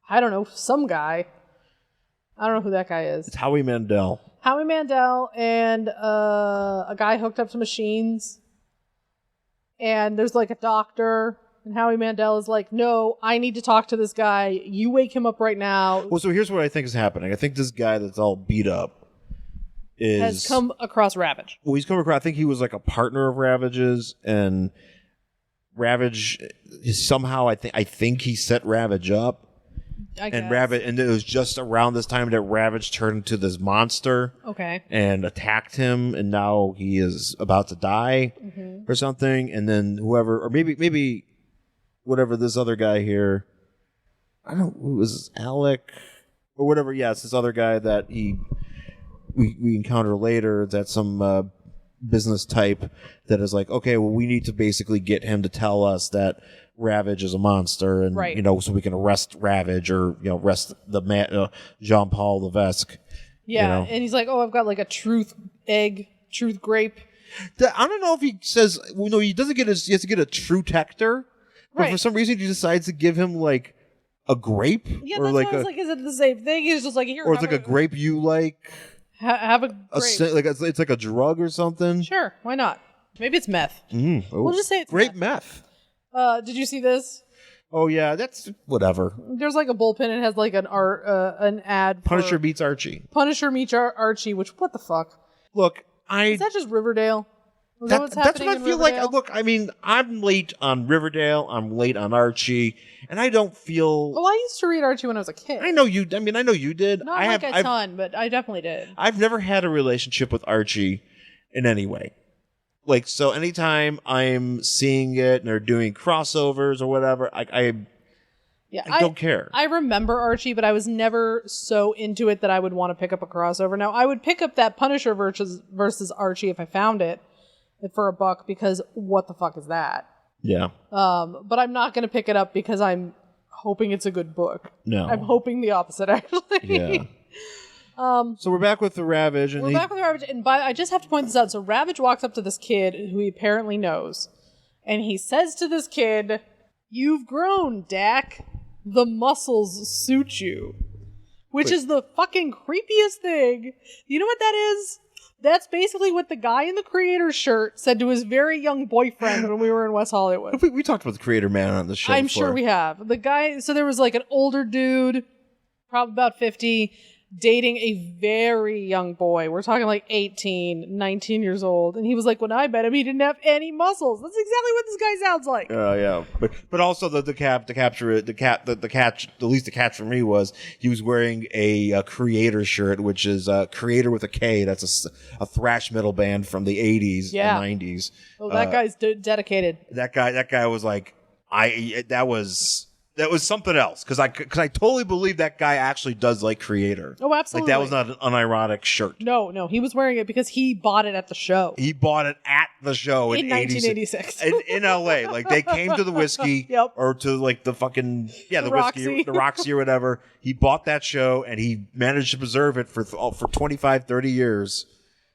I don't know, some guy. I don't know who that guy is. It's Howie Mandel. Howie Mandel and a guy hooked up to machines. And there's like a doctor. And Howie Mandel is like, no, I need to talk to this guy. You wake him up right now. Well, so here's what I think is happening. I think this guy that's all beat up has come across Ravage. Well, he's come across, I think he was like a partner of Ravage's, and Ravage is somehow, I think he set Ravage up. And Ravage, and it was just around this time that Ravage turned into this monster. Okay. And attacked him, and now he is about to die or something. And then whoever, or maybe whatever this other guy here, I don't know, who was this, Alec or whatever. Yes, this other guy that we encounter later. That's some business type that is like, okay, well, we need to basically get him to tell us that Ravage is a monster, and right. So we can arrest Ravage, or arrest the man, Jean-Paul Levesque. Yeah, and he's like, oh, I've got like a truth grape. I don't know if he says, well, no, he doesn't get he has to get a true tector. But for some reason, he decides to give him like a grape. Yeah, or that's like what I was like, is it the same thing? He's just like, here. Or it's like a grape you like. Have a grape. It's like a drug or something. Sure, why not? Maybe it's meth. We'll just say it's grape meth. Did you see this? Oh yeah, that's whatever. There's like a bullpen. It has like an ad. Punisher meets Archie. Punisher meets Archie. Which, what the fuck? Look, is that just Riverdale? That's what I feel like. Look, I mean, I'm late on Riverdale. I'm late on Archie, and I don't feel. Well, I used to read Archie when I was a kid. I know you. I mean, I know you did. Not like a ton, but I definitely did. I've never had a relationship with Archie in any way. Like, so anytime I'm seeing it and they're doing crossovers or whatever, I don't care. I remember Archie, but I was never so into it that I would want to pick up a crossover. Now, I would pick up that Punisher versus Archie if I found it for $1, because what the fuck is that? Yeah. But I'm not going to pick it up because I'm hoping it's a good book. No. I'm hoping the opposite, actually. Yeah. So we're back with the Ravage. And I just have to point this out. So Ravage walks up to this kid who he apparently knows. And he says to this kid, "You've grown, Dak. The muscles suit you." Which is the fucking creepiest thing. You know what that is? That's basically what the guy in the Creator shirt said to his very young boyfriend when we were in West Hollywood. We talked about the Creator man on the show I'm before. sure we have. The guy, so there was like an older dude, probably about 50, dating a very young boy. We're talking like 18, 19 years old. And he was like, when I met him, he didn't have any muscles. That's exactly what this guy sounds like. Yeah. But also the least the catch for me was he was wearing a Creator shirt, which is Creator with a K. That's a thrash metal band from the 80s and 90s. Oh, that guy's dedicated. That guy was like, that was something else, because I totally believe that guy actually does like Creator. Oh, absolutely. Like, that was not an unironic shirt. No, he was wearing it because he bought it at the show. He bought it at the show in 1986 in LA. Like, they came to the whiskey or to like the fucking the whiskey, the Roxy or whatever. He bought that show and he managed to preserve it for 25, 30 years,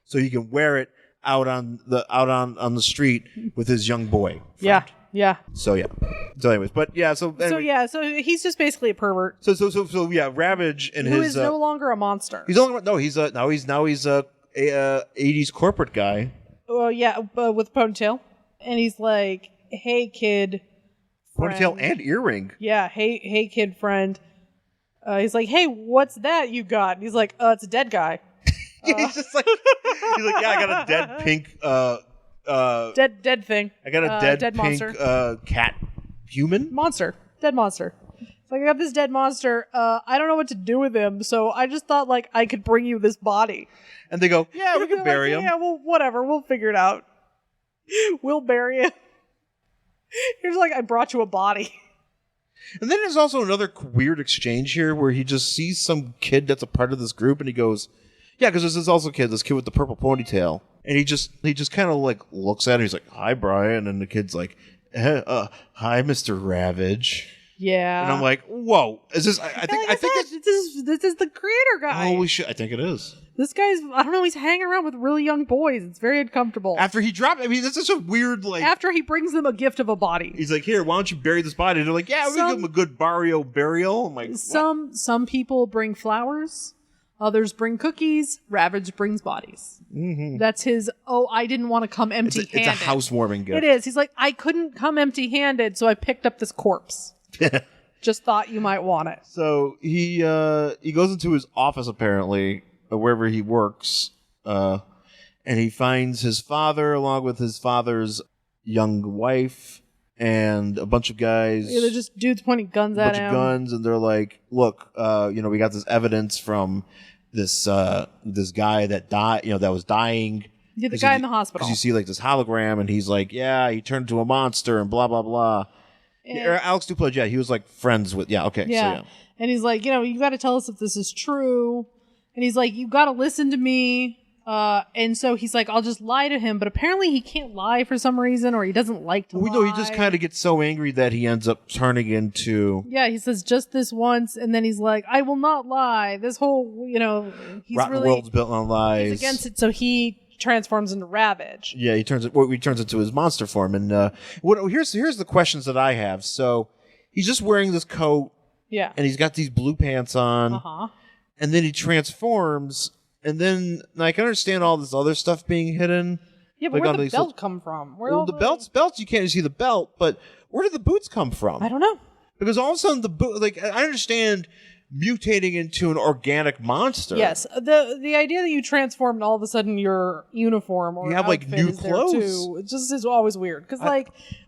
so he can wear it out on the street with his young boy friend. Yeah. So anyways, so he's just basically a pervert. So Ravage and who is no longer a monster. He's now he's a 80s corporate guy. Oh yeah, with a ponytail, and he's like, "Hey kid, friend." Ponytail and earring. Yeah, hey kid friend. He's like, "Hey, what's that you got?" And he's like, "It's a dead guy." He's just like, yeah, I got a dead pink. Dead thing. I got a dead pink monster. Cat human dead monster. It's like, I got this dead monster. I don't know what to do with him, so I just thought like I could bring you this body. And they go, yeah, we can bury him. Yeah, well, whatever. We'll figure it out. We'll bury him. Here's like, I brought you a body. And then there's also another weird exchange here where he just sees some kid that's a part of this group, and he goes, "Yeah," because there's also this kid with the purple ponytail, and he just kind of like looks at him. He's like, "Hi, Brian," and the kid's like, "Hi, Mr. Ravage." Yeah. And I'm like, "Whoa, is this?" I think this is the creator guy. Holy shit! I think it is. This guy's, I don't know, he's hanging around with really young boys. It's very uncomfortable. After he dropped, I mean, that's such a weird, like... After he brings them a gift of a body. He's like, "Here, why don't you bury this body?" And they're like, "Yeah, we're going to give him a good barrio burial." I'm like, some people bring flowers. Others bring cookies. Ravage brings bodies. Mm-hmm. That's his, I didn't want to come empty-handed. It's a housewarming gift. It is. He's like, I couldn't come empty-handed, so I picked up this corpse. Just thought you might want it. So he goes into his office, apparently, wherever he works, and he finds his father along with his father's young wife and a bunch of guys. Yeah, they're just dudes pointing guns at him. A bunch of guns, and they're like, "Look, we got this evidence from this guy that died, that was dying." Yeah, the guy in the hospital. Because you see like this hologram, and he's like, "Yeah, he turned into a monster," and blah blah blah. Alex Duplass, he was like friends with, okay. Yeah. So, and he's like, you got to tell us if this is true. And he's like, you got to listen to me. And so he's like, I'll just lie to him. But apparently he can't lie for some reason, or he doesn't like to lie. No, he just kind of gets so angry that he ends up turning into... Yeah, he says just this once, and then he's like, I will not lie. This whole, he's Rotten really... world's built on lies. He's against it, so he transforms into Ravage. Yeah, he turns into his monster form. And here's the questions that I have. So he's just wearing this coat. Yeah. And he's got these blue pants on. Uh-huh. And then he transforms, and then I can understand all this other stuff being hidden. Yeah, but where did the belt come from? The belts, you can't see the belt, but where did the boots come from? I don't know. Because all of a sudden the boot, I understand mutating into an organic monster. Yes, the idea that you transform and all of a sudden your uniform or you have like new clothes. Too, it just is always weird because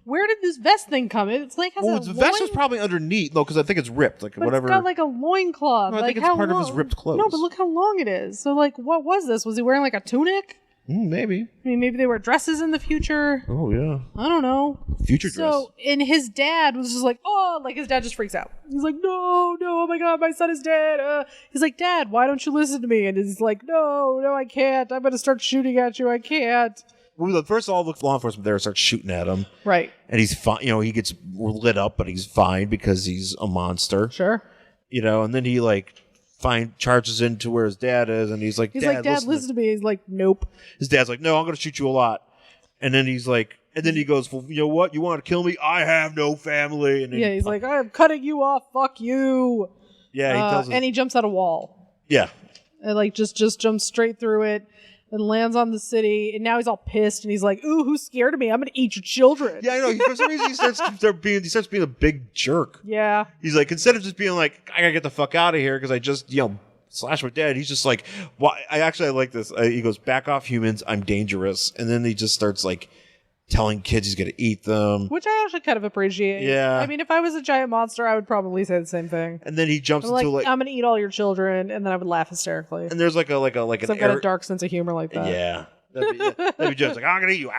where did this vest thing come in? It's like the vest was probably underneath though, because I think it's ripped, but whatever. It's got like a loincloth. No, I think it's part of his ripped clothes. No, but look how long it is. So what was this? Was he wearing like a tunic? Maybe. I mean, maybe they wear dresses in the future. Oh, yeah. I don't know. Future dress. So, and his dad was just like, his dad just freaks out. He's like, no, oh my God, my son is dead. He's like, Dad, why don't you listen to me? And he's like, no, I can't. I'm going to start shooting at you. I can't. Well, first all the law enforcement there starts shooting at him. Right. And he's fine. He gets lit up, but he's fine because he's a monster. Sure. And then he charges into where his dad is, and he's like, Dad, listen to me. He's like, nope. His dad's like, no, I'm going to shoot you a lot. And then he's like, he goes, well, you know what? You want to kill me? I have no family. And he's like, I'm cutting you off. Fuck you. Yeah, he tells and he jumps out a wall. Yeah. And just jumps straight through it and lands on the city. And now he's all pissed, and he's like, ooh, who's scared of me? I'm going to eat your children. Yeah, I know. For some reason, he starts being a big jerk. Yeah. He's like, instead of just being like, I got to get the fuck out of here because I just, slash my dad, he's just like, why? I like this. He goes, back off, humans. I'm dangerous. And then he just starts telling kids he's going to eat them. Which I actually kind of appreciate. Yeah. I mean, if I was a giant monster, I would probably say the same thing. And then he jumps into I'm going to eat all your children, and then I would laugh hysterically. And there's I've got a dark sense of humor like that. Yeah. That'd be just like, I'm going to eat you.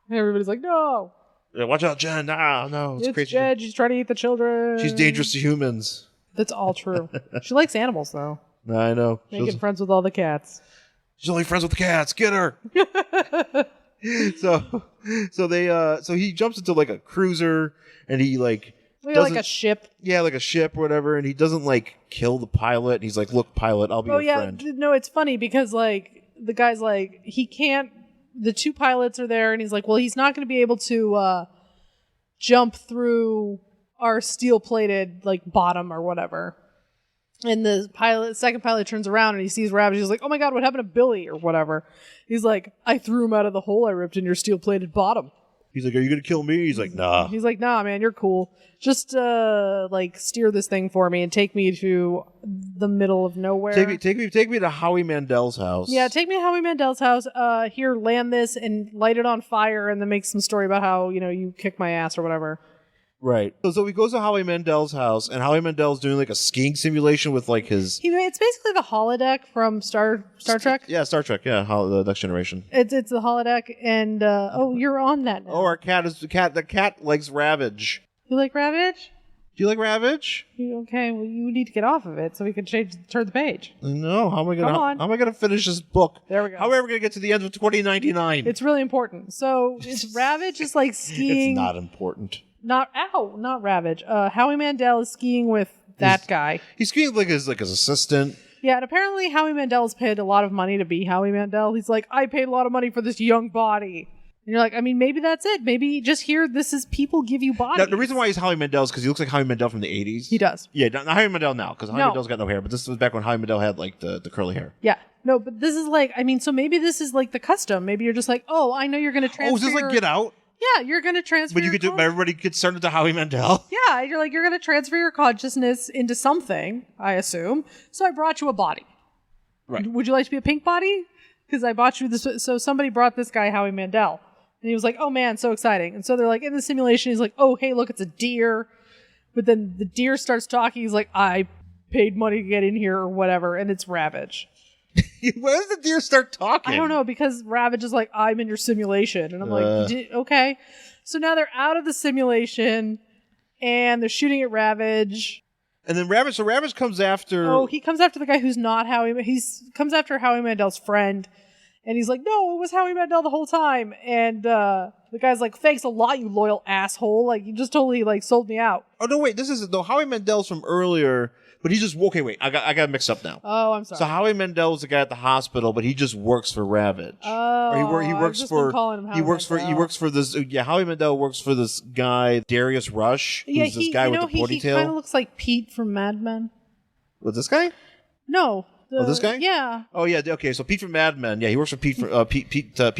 And everybody's like, no. Yeah, watch out, Jen. No, it's crazy. Jen. She's trying to eat the children. She's dangerous to humans. That's all true. She likes animals, though. I know. Making friends with all the cats. She's only friends with the cats. Get her. So he jumps into a cruiser, and he a ship. Yeah, like a ship or whatever, and he doesn't kill the pilot. He's like, look, pilot, I'll be your friend. No, it's funny because the guy's like, he can't. The two pilots are there, and he's like, well, he's not going to be able to jump through our steel-plated bottom or whatever. And the second pilot turns around and he sees Ravage. He's like, oh my God, what happened to Billy or whatever? He's like, I threw him out of the hole I ripped in your steel-plated bottom. He's like, are you going to kill me? He's like, nah. He's like, nah, man, you're cool. Just steer this thing for me and take me to the middle of nowhere. Take me to Howie Mandel's house. Yeah, take me to Howie Mandel's house. Here, land this and light it on fire, and then make some story about how you kick my ass or whatever. Right. So he goes to Howie Mandel's house, and Howie Mandel's doing a skiing simulation with his... It's basically the holodeck from Star Trek. Yeah, Star Trek. Yeah, the Next Generation. It's the holodeck, and you're on that now. Oh, the cat likes Ravage. You like Ravage? Do you like Ravage? Okay, well, you need to get off of it so we can turn the page. No, how am I Come on. gonna finish this book? There we go. How are we ever gonna get to the end of 2099? It's really important. So it's Ravage is like skiing. It's not important. Not Ravage. Howie Mandel is skiing with that guy. He's skiing like his assistant. Yeah, and apparently Howie Mandel's paid a lot of money to be Howie Mandel. He's like, I paid a lot of money for this young body. And you're like, I mean, maybe that's it. Maybe just here, this is people give you bodies. Now, the reason why he's Howie Mandel is because he looks like Howie Mandel from the 80s. He does. Yeah, not Howie Mandel now, because Howie No. Mandel's got no hair. But this was back when Howie Mandel had like the curly hair. Yeah. No, but this is like, I mean, so maybe this is like the custom. Maybe you're just like, oh, I know you're going to transfer. Oh, is this like Get Out? Yeah, you're going to transfer. But you could do. Everybody gets started to Howie Mandel. Yeah, you're like, you're going to transfer your consciousness into something, I assume. So I brought you a body. Right. Would you like to be a pink body? Because I bought you this. So somebody brought this guy, Howie Mandel. And he was like, oh man, so exciting. And so they're like, in the simulation, he's like, oh, hey, look, it's a deer. But then the deer starts talking. He's like, I paid money to get in here or whatever. And it's Ravage. Where does the deer start talking? I don't know, because Ravage is like, I'm in your simulation. And I'm like, okay. So now they're out of the simulation and they're shooting at Ravage. And then Ravage comes after. Oh, he comes after the guy who's not Howie. He comes after Howie Mandel's friend. And he's like, no, it was Howie Mandel the whole time. And the guy's like, thanks a lot, you loyal asshole. Like, you just totally, like, sold me out. Oh, no, wait. This is Howie Mandel's from earlier, but he just... Okay, wait. I got mixed up now. Oh, I'm sorry. So Howie Mandel was the guy at the hospital, but he just works for Ravage. Oh, or he works for... He works for this... Yeah, Howie Mandel works for this guy, Darius Rush, who's this guy with the ponytail. He kind of looks like Pete from Mad Men. What, this guy? No. This guy? Yeah. Oh, yeah. Okay, so Pete from Mad Men. Yeah, he works for Pete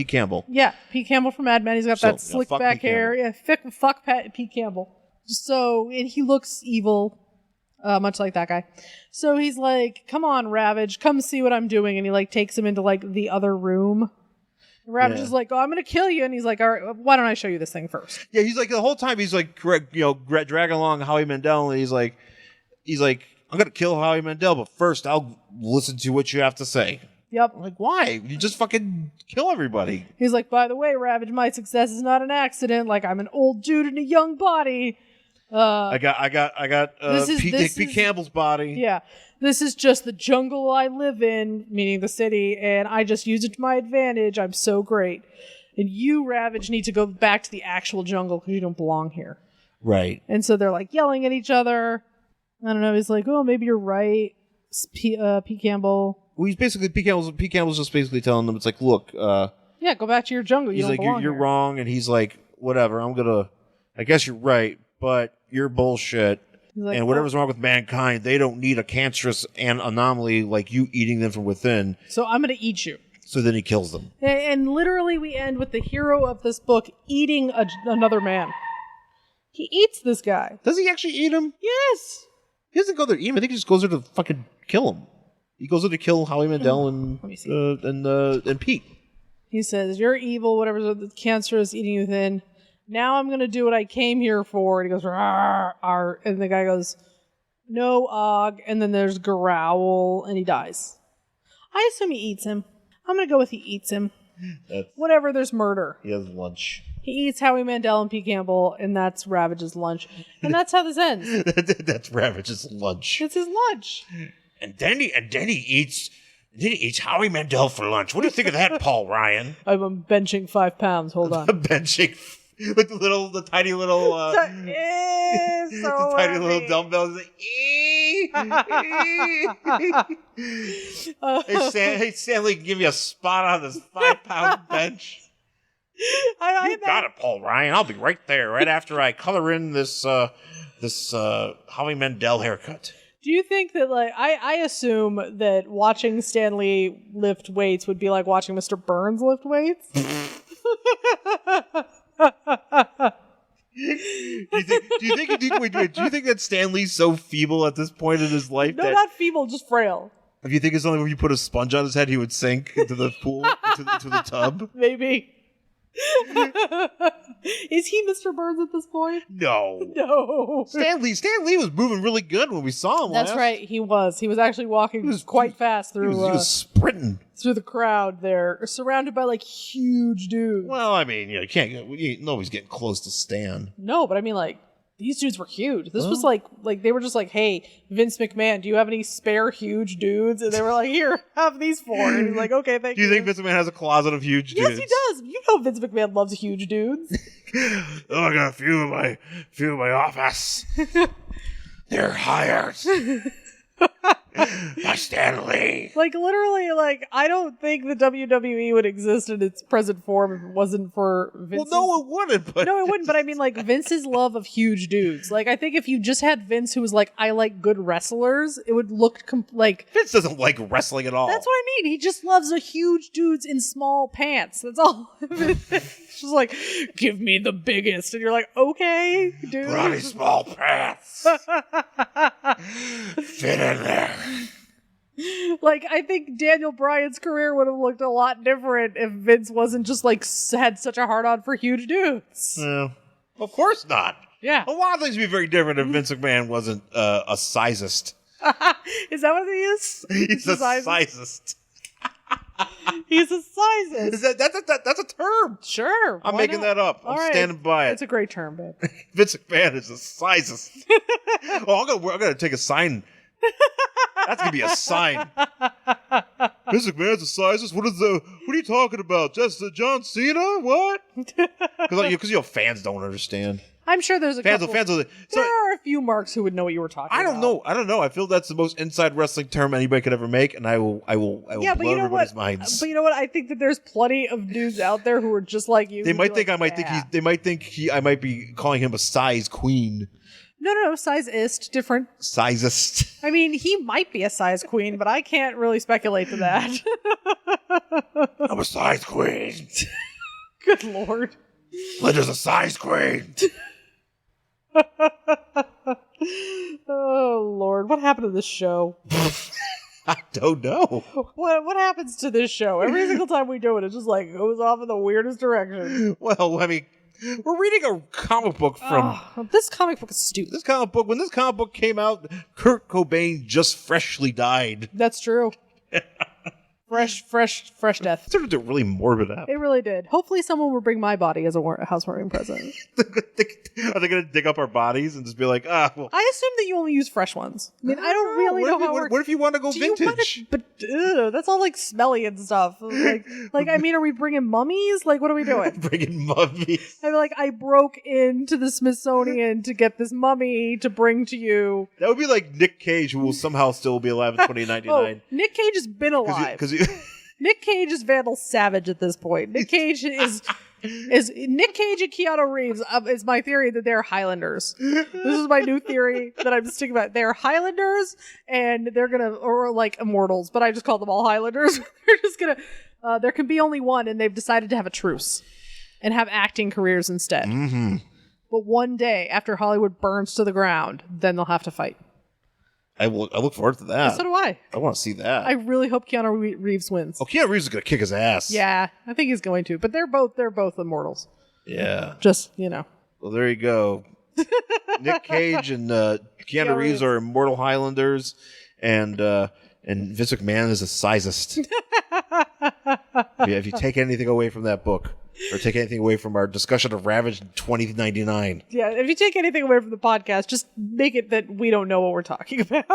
Campbell. Yeah, Pete Campbell from Mad Men. He's got that slick back Pete hair. Yeah, fuck Pete Campbell. So, and he looks evil, much like that guy. So he's like, come on, Ravage, come see what I'm doing. And he like takes him into like the other room. Ravage is like, oh, I'm going to kill you. And he's like, all right, why don't I show you this thing first? Yeah, he's like, the whole time he's like, dragging along Howie Mandel, and he's like, I'm going to kill Howie Mandel, but first I'll listen to what you have to say. Yep. I'm like, why? You just fucking kill everybody. He's like, by the way, Ravage, my success is not an accident. Like, I'm an old dude in a young body. I got Pete Campbell's body. Yeah. This is just the jungle I live in, meaning the city, and I just use it to my advantage. I'm so great. And you, Ravage, need to go back to the actual jungle because you don't belong here. Right. And so they're like yelling at each other. I don't know. He's like, oh, maybe you're right. Pete Campbell. Well, he's basically Pete Campbell's just basically telling them, it's like, look, yeah, go back to your jungle. You he's don't like, belong you're here. wrong, and he's like, whatever. I guess you're right, but you're bullshit. Like, and whatever's wrong with mankind, they don't need a cancerous anomaly like you eating them from within. So I'm going to eat you. So then he kills them. And literally, we end with the hero of this book eating another man. He eats this guy. Does he actually eat him? Yes. He doesn't go there to eat him. I think he just goes there to fucking kill him. He goes there to kill Howie Mandel and Pete. He says, you're evil, whatever the cancer is eating you within. Now I'm going to do what I came here for. And he goes, "Arr, arr." And the guy goes, no, Og. And then there's growl, and he dies. I assume he eats him. I'm going to go with he eats him. Whatever, there's murder. He has lunch. He eats Howie Mandel and Pete Campbell, and that's Ravage's lunch. And that's how this ends. That's Ravage's lunch. It's his lunch. And then he eats Howie Mandel for lunch. What do you think of that, Paul Ryan? I'm benching 5 pounds. Hold on. Benching with the tiny little tiny little dumbbells. Hey, Stanley, give me a spot on this 5-pound bench. You got it, Paul Ryan. I'll be right there, right after I color in this Howie Mandel haircut. Do you think that, like, I assume that watching Stanley lift weights would be like watching Mr. Burns lift weights? Do you think that Stanley's so feeble at this point in his life? No, not feeble, just frail. If you think it's only when you put a sponge on his head, he would sink into the pool, into the tub? Maybe. Is he Mr. Burns at this point? No. Stan Lee was moving really good when we saw him That's last. right, he was. He was actually walking quite fast through he was sprinting through the crowd there, surrounded by like huge dudes. Well, I mean, you can't. Nobody's getting close to Stan. No, but I mean, like, these dudes were huge. This was like they were just like, hey, Vince McMahon, do you have any spare huge dudes? And they were like, here, have these 4. And he's like, okay, thank you. Do you think Vince McMahon has a closet of huge dudes? Yes, he does. You know Vince McMahon loves huge dudes. I got a few in my office. They're hired by Stan Lee. Like, literally, like, I don't think the WWE would exist in its present form if it wasn't for Vince's... Well, no, it wouldn't. But No, it wouldn't, but I mean, like, Vince's love of huge dudes. Like, I think if you just had Vince who was like, I like good wrestlers, it would look like... Vince doesn't like wrestling at all. That's what I mean. He just loves a huge dudes in small pants. That's all. It's just like, give me the biggest. And you're like, okay, dude. Bloody small pants. Fit in there. Like, I think Daniel Bryan's career would have looked a lot different if Vince wasn't just, like, had such a hard-on for huge dudes. No. Of course not. Yeah. A lot of things would be very different if Vince McMahon wasn't a sizist. Is that what he is? He's a sizist. He's a sizist. That's a term. Sure. I'm why making not? that up. I'm standing by it. It's a great term, babe. Vince McMahon is a sizist. I'm gonna take a sign. That's gonna be a sign. Vince McMahon's a sizist. What are you talking about? Just John Cena? What? Because fans don't understand. I'm sure there's a couple. There are a few marks who would know what you were talking about. I don't know. I feel that's the most inside wrestling term anybody could ever make, and I will yeah, blow everybody's minds. But you know what? I think that there's plenty of dudes out there who are just like you. They might think I might be calling him a size queen. No, size-ist, different. Sizist. I mean, he might be a size queen, but I can't really speculate to that. I'm a size queen. Good lord. Linda's a size queen. Oh lord, what happened to this show? I don't know. What happens to this show? Every single time we do it, it just like goes off in the weirdest direction. Well, I mean, we're reading a comic book from... this comic book is stupid. When this comic book came out, Kurt Cobain just freshly died. That's true. Fresh death. It started to really morbid up. It really did. Hopefully someone will bring my body as a housewarming present. Are they going to dig up our bodies and just be like, well... I assume that you only use fresh ones. I mean, I don't really know how it works. What if you want to go vintage? But that's all like smelly and stuff. Like, I mean, are we bringing mummies? Like, what are we doing? Bringing mummies. I mean, like, I broke into the Smithsonian to get this mummy to bring to you. That would be like Nick Cage, who will somehow still be alive in 2099. Nick Cage has been alive. Nick Cage is Vandal Savage at this point. Nick Cage is Nick Cage and Keanu Reeves is my theory that they're Highlanders. This is my new theory that I'm sticking about. They're Highlanders and they're or like immortals, but I just call them all Highlanders. They're just there can be only one, and they've decided to have a truce and have acting careers instead. Mm-hmm. But one day after Hollywood burns to the ground, then they'll have to fight. I look forward to that. So do I. I want to see that. I really hope Keanu Reeves wins. Oh, Keanu Reeves is going to kick his ass. Yeah, I think he's going to. But they're both immortals. Yeah. Just, you know. Well, there you go. Nick Cage and Keanu Reeves are immortal Highlanders, and Vince McMahon is a sizist. If you take anything away from that book, or take anything away from our discussion of Ravage in 2099. Yeah, if you take anything away from the podcast, just make it that we don't know what we're talking about.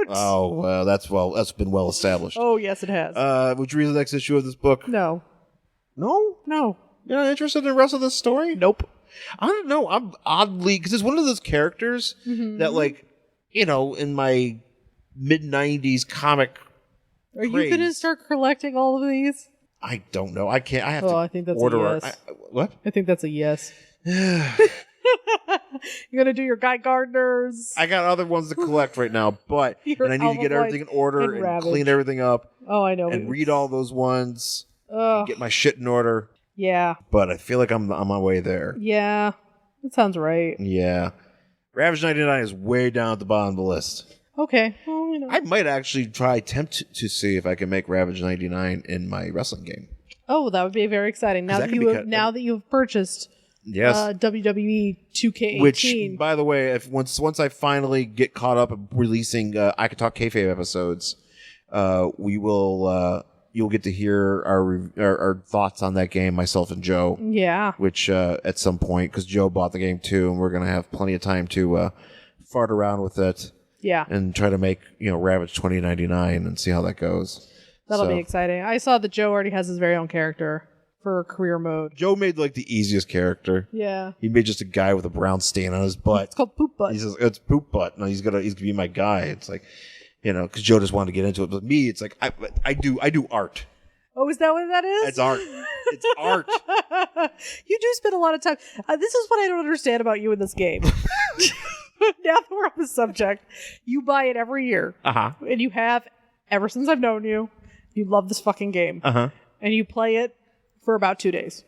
Oh, well, that's been well established. Oh, yes, it has. Would you read the next issue of this book? No. No? No. You're not interested in the rest of this story? Nope. I don't know. I'm oddly... Because it's one of those characters that, like, in my mid-90s comic Are you going to start collecting all of these? I don't know. I can't. I have to I think that's order. A yes. What? I think that's a yes. You're gonna do your Guy Gardners. I got other ones to collect right now, but and I need to get everything in order and clean everything up. Oh, I know. And read all those ones. Get my shit in order. Yeah. But I feel like I'm on my way there. Yeah, that sounds right. Yeah. Ravage 99 is way down at the bottom of the list. Okay. Well, I might actually attempt to see if I can make Ravage 99 in my wrestling game. Oh, that would be very exciting. Now that you've purchased WWE 2K18. Which, by the way, once I finally get caught up releasing I Could Talk Kayfabe episodes, you you'll get to hear our thoughts on that game, myself and Joe. Yeah. Which at some point, because Joe bought the game too, and we're going to have plenty of time to fart around with it. Yeah. And try to make, Ravage 2099 and see how that goes. That'll be exciting. I saw that Joe already has his very own character for career mode. Joe made like the easiest character. Yeah. He made just a guy with a brown stain on his butt. It's called Poop Butt. He says, it's Poop Butt. No, he's gonna be my guy. It's like, because Joe just wanted to get into it. But me, it's like, I do art. Oh, is that what that is? It's art. It's art. You do spend a lot of time. This is what I don't understand about you in this game. Now that we're on the subject, you buy it every year. Uh-huh. And you have, ever since I've known you, you love this fucking game. Uh-huh. And you play it for about 2 days.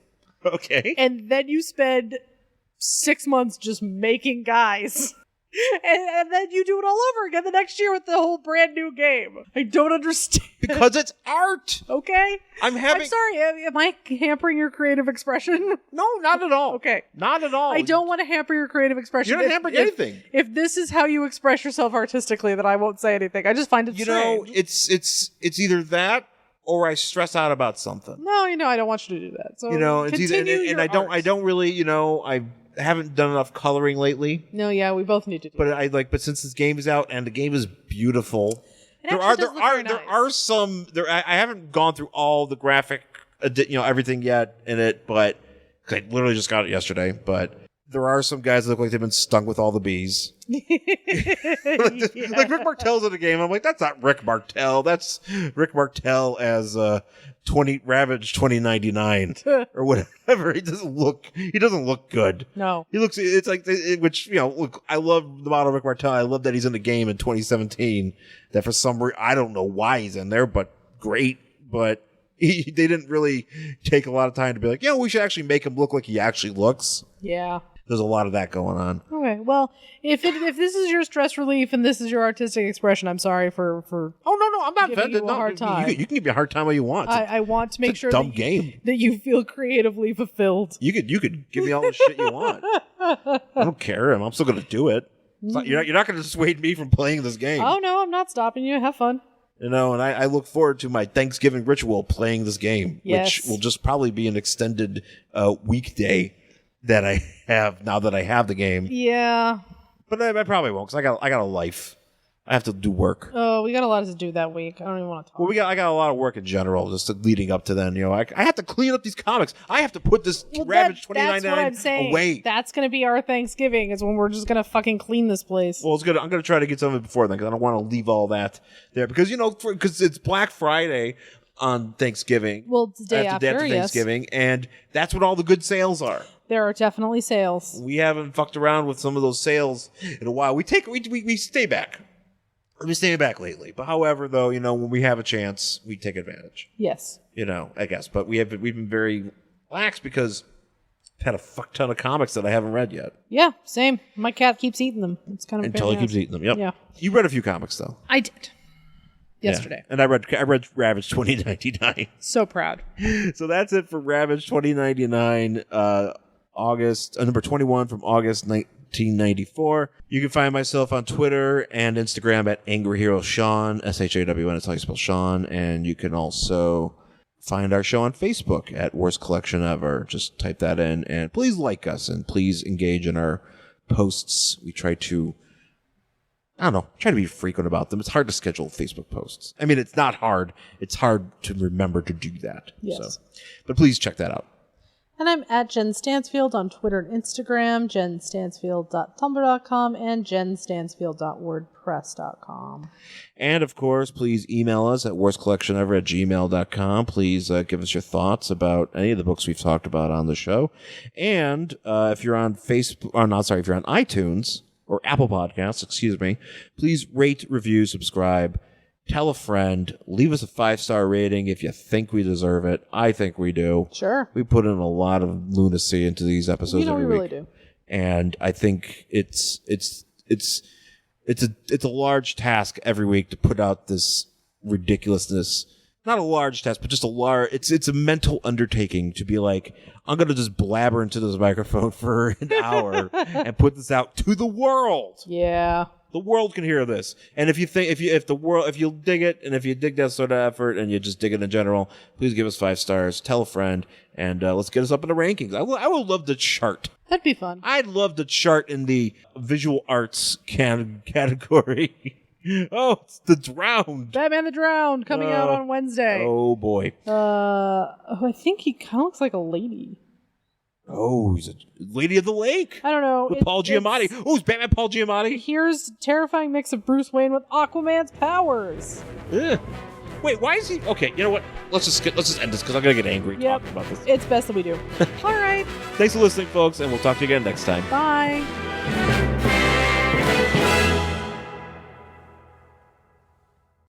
Okay. And then you spend 6 months just making guys. And then you do it all over again the next year with the whole brand new game. I don't understand. Because it's art. Okay. I'm sorry. Am I hampering your creative expression? No, not at all. Okay. Not at all. I don't want to hamper your creative expression. You're not hampering anything. If this is how you express yourself artistically, then I won't say anything. I just find it strange. It's either that or I stress out about something. No, I don't want you to do that. So it's either, and I don't really, I haven't done enough coloring lately. No, yeah, we both need to do that. But since this game is out and the game is beautiful, there are some I haven't gone through all the graphic everything yet in it, but I literally just got it yesterday, but there are some guys that look like they've been stung with all the bees. Like Rick Martel's in the game. I'm like, that's not Rick Martel. That's Rick Martel as Ravage 2099 or whatever. He doesn't look good. No. He looks, it's like, look, I love the model Rick Martel. I love that he's in the game in 2017. That for some reason, I don't know why he's in there, but great. But they didn't really take a lot of time to be like, we should actually make him look like he actually looks. Yeah. There's a lot of that going on. Okay, well, if this is your stress relief and this is your artistic expression, I'm sorry for. Oh no, I'm not offended. You a hard time. You can give me a hard time all you want. I want to make sure dumb game that you feel creatively fulfilled. You could give me all the shit you want. I don't care, and I'm still going to do it. You're not going to dissuade me from playing this game. Oh no, I'm not stopping you. Have fun. And I look forward to my Thanksgiving ritual playing this game, which will just probably be an extended weekday that I have now that I have the game. Yeah. But I probably won't, because I got a life. I have to do work. Oh, we got a lot to do that week. I don't even want to talk. Well, I got a lot of work in general, just leading up to then. I have to clean up these comics. I have to put this Ravage 2099 away. That's going to be our Thanksgiving, is when we're just going to fucking clean this place. Well, I'm going to try to get some of it before then, because I don't want to leave all that there. Because, because it's Black Friday on Thanksgiving. Well, it's the day after Thanksgiving, and that's when all the good sales are. There are definitely sales. We haven't fucked around with some of those sales in a while. We stay back. We've been staying back lately. But however, though, when we have a chance, we take advantage. Yes. I guess. But we've been very lax because I've had a fuck ton of comics that I haven't read yet. Yeah, same. My cat keeps eating them. It's kind of until he keeps eating them. Yep. Yeah. You read a few comics though. I did. Yesterday. Yeah. And I read Ravage 2099. So proud. So that's it for Ravage 2099. August, number 21 from August 1994. You can find myself on Twitter and Instagram at Angry Hero Sean, SHAWN, it's how you spell Sean. And you can also find our show on Facebook at Worst Collection Ever. Just type that in, and please like us and please engage in our posts. We try to, try to be frequent about them. It's hard to schedule Facebook posts. I mean, it's not hard. It's hard to remember to do that. Yes. But please check that out. And I'm at Jen Stansfield on Twitter and Instagram, jenstansfield.tumblr.com, and jenstansfield.wordpress.com. And, of course, please email us at worstcollectionever@gmail.com. Please give us your thoughts about any of the books we've talked about on the show. And if you're on Facebook, if you're on iTunes or Apple Podcasts, please rate, review, subscribe. Tell a friend. Leave us a 5-star rating if you think we deserve it. I think we do. Sure. We put in a lot of lunacy into these episodes every week. We really do. And I think it's a large task every week to put out this ridiculousness. Not a large task, but just it's a mental undertaking to be like, I'm going to just blabber into this microphone for an hour and put this out to the world. Yeah. The world can hear this. And if you dig it, and if you dig that sort of effort, and you just dig it in general, please give us 5 stars. Tell a friend, and let's get us up in the rankings. I would love to chart. That'd be fun. I'd love to chart in the visual arts category. Oh, it's The Drowned. Batman the Drowned coming out on Wednesday. Oh boy. I think he kind of looks like a lady. Oh, he's a Lady of the Lake. I don't know. With Paul Giamatti. Oh, is Batman Paul Giamatti? Here's terrifying mix of Bruce Wayne with Aquaman's powers. Ugh. Wait, why is he? Okay, you know what? Let's just end this because I'm gonna get angry talking about this. It's best that we do. All right. Thanks for listening, folks, and we'll talk to you again next time. Bye.